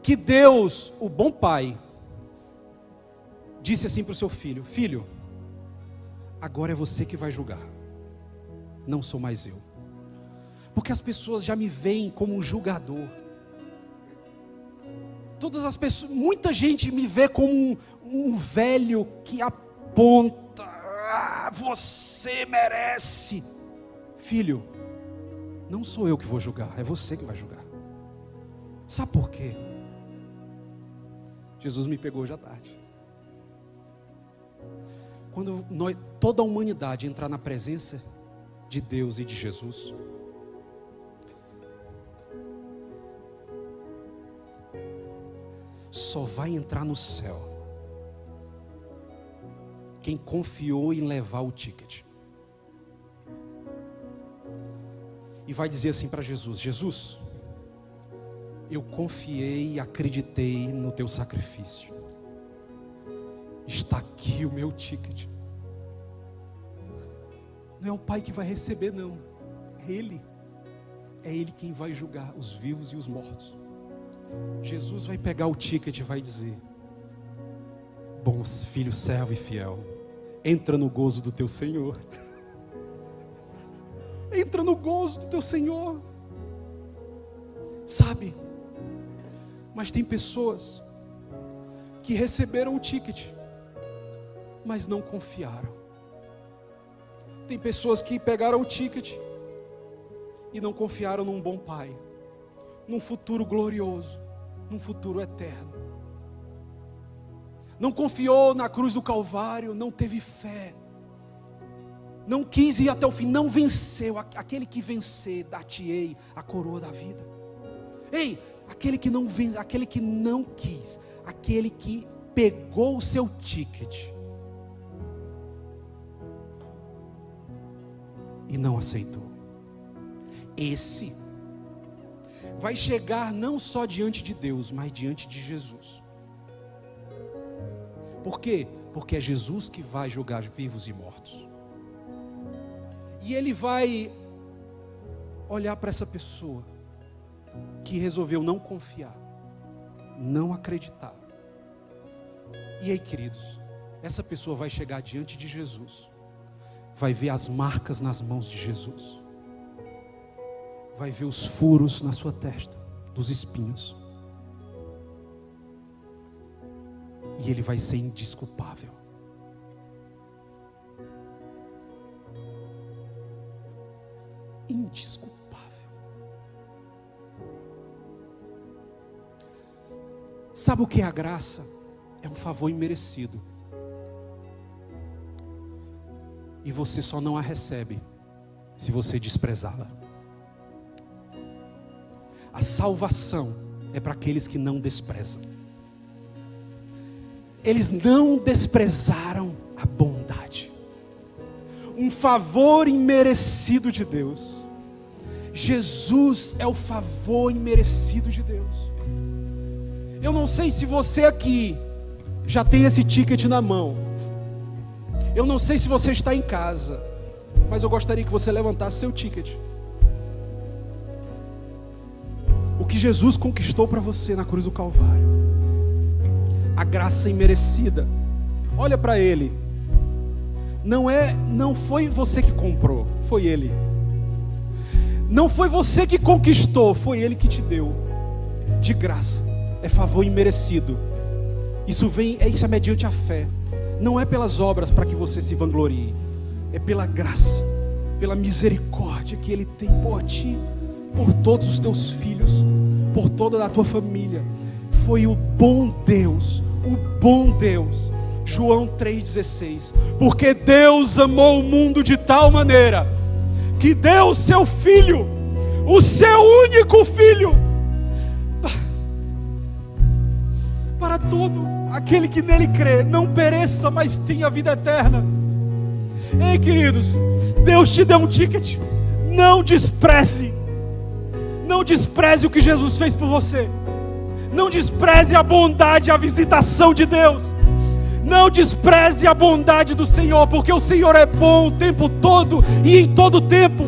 A: que Deus, o bom Pai, disse assim para o seu filho: filho, agora é você que vai julgar, não sou mais eu. Porque as pessoas já me veem como um julgador. Todas as pessoas, muita gente me vê como um velho que aponta: você merece. Filho, não sou eu que vou julgar, é você que vai julgar. Sabe por quê? Jesus me pegou hoje à tarde. Quando toda a humanidade entrar na presença de Deus e de Jesus, só vai entrar no céu quem confiou em levar o ticket. E vai dizer assim para Jesus: Jesus, eu confiei e acreditei no teu sacrifício. Está aqui o meu ticket. Não é o Pai que vai receber, não. É Ele. É Ele quem vai julgar os vivos e os mortos. Jesus vai pegar o ticket e vai dizer: bom filho, servo e fiel, entra no gozo do teu Senhor. Entra no gozo do teu Senhor. Sabe? Mas tem pessoas que receberam o ticket, mas não confiaram. Tem pessoas que pegaram o ticket e não confiaram num bom Pai, num futuro glorioso, num futuro eterno. Não confiou na cruz do Calvário, não teve fé, não quis ir até o fim, não venceu. Aquele que vencer, dar-te-ei a coroa da vida. Ei, aquele que não vence, aquele que não quis, aquele que pegou o seu ticket e não aceitou, esse vai chegar não só diante de Deus, mas diante de Jesus. Por quê? Porque é Jesus que vai julgar vivos e mortos. E Ele vai olhar para essa pessoa que resolveu não confiar, não acreditar. E aí, queridos, essa pessoa vai chegar diante de Jesus, vai ver as marcas nas mãos de Jesus, vai ver os furos na sua testa, dos espinhos, e ele vai ser indesculpável. indesculpável. Sabe o que é a graça? É um favor imerecido. E você só não a recebe se você desprezá-la. A salvação é para aqueles que não desprezam. Eles não desprezaram a bondade. Um favor imerecido de Deus. Jesus é o favor imerecido de Deus. Eu não sei se você aqui já tem esse ticket na mão. Eu não sei se você está em casa, mas eu gostaria que você levantasse seu ticket. O que Jesus conquistou para você na cruz do Calvário. A graça imerecida. Olha para Ele. Não foi você que comprou, foi Ele. Não foi você que conquistou, foi Ele que te deu. De graça. É favor imerecido. Isso é mediante a fé. Não é pelas obras para que você se vanglorie. É pela graça, pela misericórdia que Ele tem por ti, por todos os teus filhos, por toda a tua família. Foi o bom Deus. João 3,16. Porque Deus amou o mundo de tal maneira que deu o seu Filho, o seu único Filho, para todo aquele que nele crê, não pereça, mas tenha vida eterna. Ei, queridos, Deus te deu um ticket. Não despreze o que Jesus fez por você. Não despreze a bondade, a visitação de Deus. Não despreze a bondade do Senhor, porque o Senhor é bom o tempo todo e em todo tempo.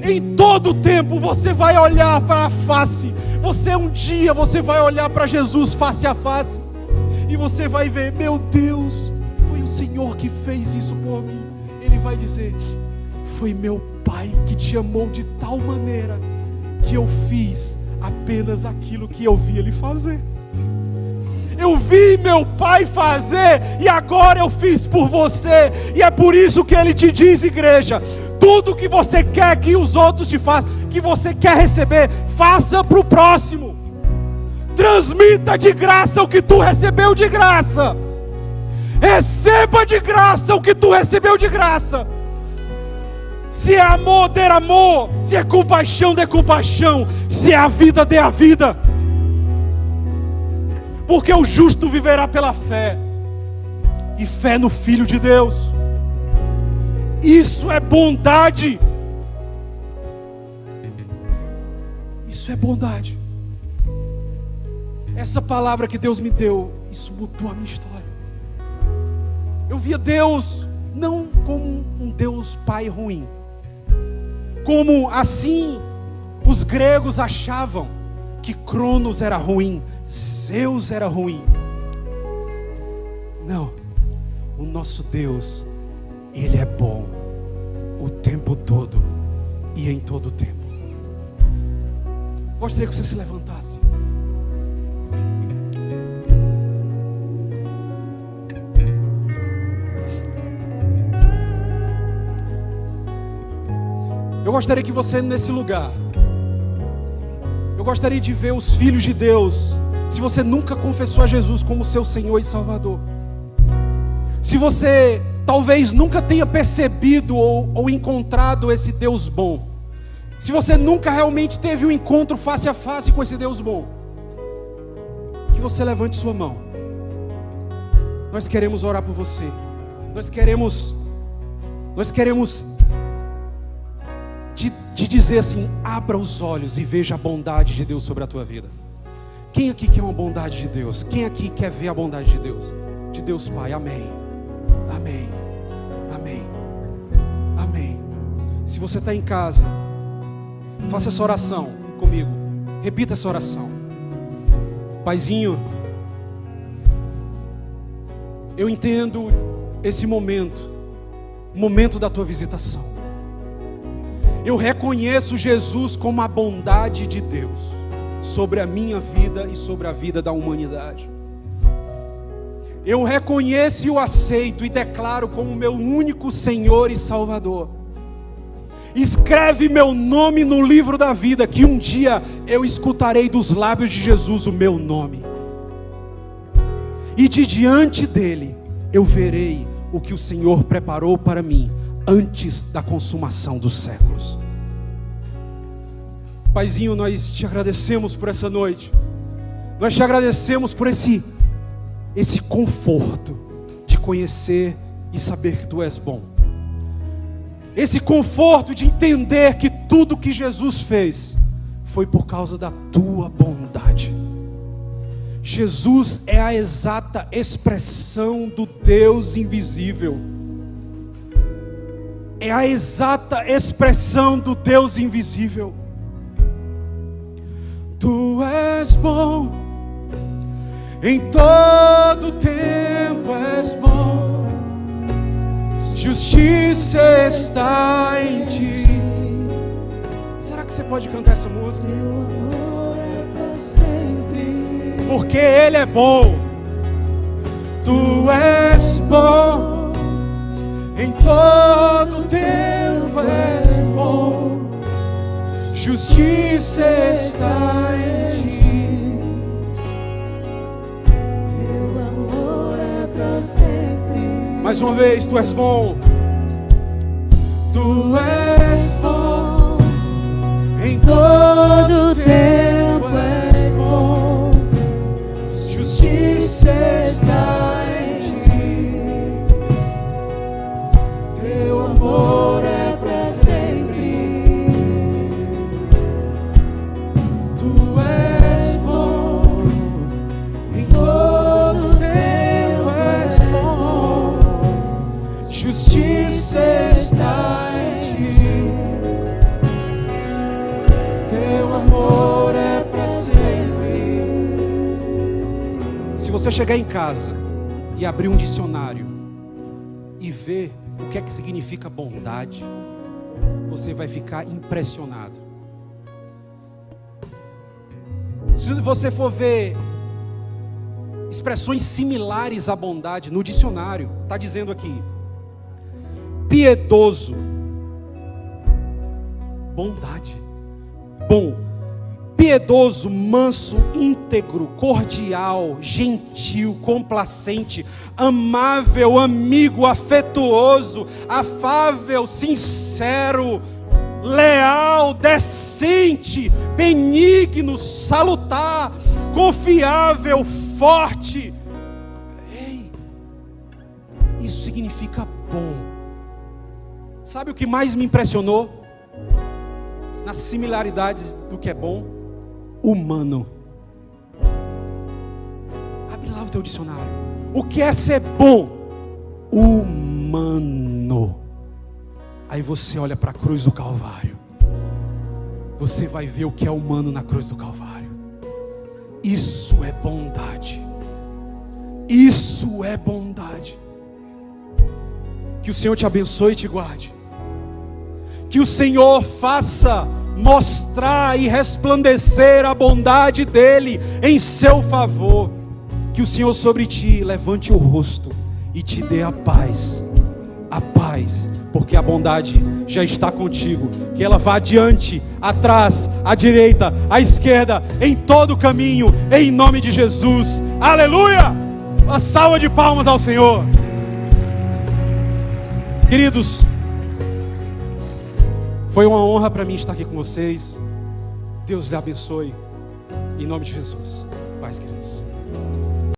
A: Em todo tempo você vai olhar para a face. Você vai olhar para Jesus face a face e você vai ver, meu Deus, foi o Senhor que fez isso por mim. Ele vai dizer, foi meu Pai que te amou de tal maneira que eu fiz apenas aquilo que eu vi Ele fazer. Eu vi meu Pai fazer e agora eu fiz por você. E é por isso que Ele te diz, igreja, tudo que você quer que os outros te façam, que você quer receber, faça para o próximo. Transmita de graça o que tu recebeu de graça. Receba de graça o que tu recebeu de graça. Se é amor, dê amor. Se é compaixão, dê compaixão. Se é a vida, dê a vida. Porque o justo viverá pela fé. E fé no Filho de Deus. Isso é bondade. Isso é bondade. Essa palavra que Deus me deu, isso mudou a minha história. Eu via Deus não como um Deus Pai ruim, como assim os gregos achavam que Cronos era ruim, Zeus era ruim. Não, o nosso Deus, Ele é bom o tempo todo e em todo o tempo. Gostaria que você se levantasse. Eu gostaria que você nesse lugar, eu gostaria de ver os filhos de Deus. Se você nunca confessou a Jesus como seu Senhor e Salvador, se você talvez nunca tenha percebido ou encontrado esse Deus bom, se você nunca realmente teve um encontro face a face com esse Deus bom, que você levante sua mão. Nós queremos orar por você. Nós queremos te dizer assim, abra os olhos e veja a bondade de Deus sobre a tua vida. Quem aqui quer uma bondade de Deus? Quem aqui quer ver a bondade de Deus? De Deus Pai, amém. Amém. Amém. Amém. Se você está em casa, faça essa oração comigo. Repita essa oração. Paizinho, eu entendo esse momento, o momento da tua visitação. Eu reconheço Jesus como a bondade de Deus sobre a minha vida e sobre a vida da humanidade. Eu reconheço e o aceito e declaro como meu único Senhor e Salvador. escreve meu nome no livro da vida, que um dia eu escutarei dos lábios de Jesus o meu nome. E de diante dele eu verei o que o Senhor preparou para mim antes da consumação dos séculos. Paizinho, nós te agradecemos por essa noite. Nós te agradecemos por esse conforto de conhecer e saber que tu és bom. Esse conforto de entender que tudo que Jesus fez foi por causa da tua bondade. Jesus é a exata expressão do Deus invisível. É a exata expressão do Deus invisível. Tu és bom, em todo tempo és bom, justiça está em ti. Será que você pode cantar essa música? Teu amor é pra sempre, porque Ele é bom. Tu és bom, em todo tempo és bom, justiça está em ti.
B: Seu amor é pra sempre.
A: Mais uma vez, tu és bom. Tu és bom, em todo tempo és bom, justiça está em ti. Teu amor é pra sempre. Tu és bom, em todo tempo és bom, justiça está em ti. Teu amor é pra sempre. Se você chegar em casa e abrir um dicionário e ver o que é que significa bondade, você vai ficar impressionado. Se você for ver expressões similares à bondade no dicionário, está dizendo aqui: piedoso, bondade, bom, piedoso, manso, íntegro, cordial, gentil, complacente, amável, amigo, afetuoso, afável, sincero, leal, decente, benigno, salutar, confiável, forte. Ei, isso significa bom. Sabe o que mais me impressionou? Nas similaridades do que é bom? Humano. Abre lá o teu dicionário. O que é ser bom? Humano. Aí você olha para a cruz do Calvário, você vai ver o que é humano na cruz do Calvário. Isso é bondade. Isso é bondade. Que o Senhor te abençoe e te guarde. Que o Senhor faça mostrar e resplandecer a bondade dEle em seu favor. Que o Senhor sobre ti levante o rosto e te dê a paz. A paz, porque a bondade já está contigo. Que ela vá adiante, atrás, à direita, à esquerda, em todo o caminho, em nome de Jesus. Aleluia! Uma salva de palmas ao Senhor. Queridos, foi uma honra para mim estar aqui com vocês. Deus lhe abençoe. Em nome de Jesus. Paz, queridos.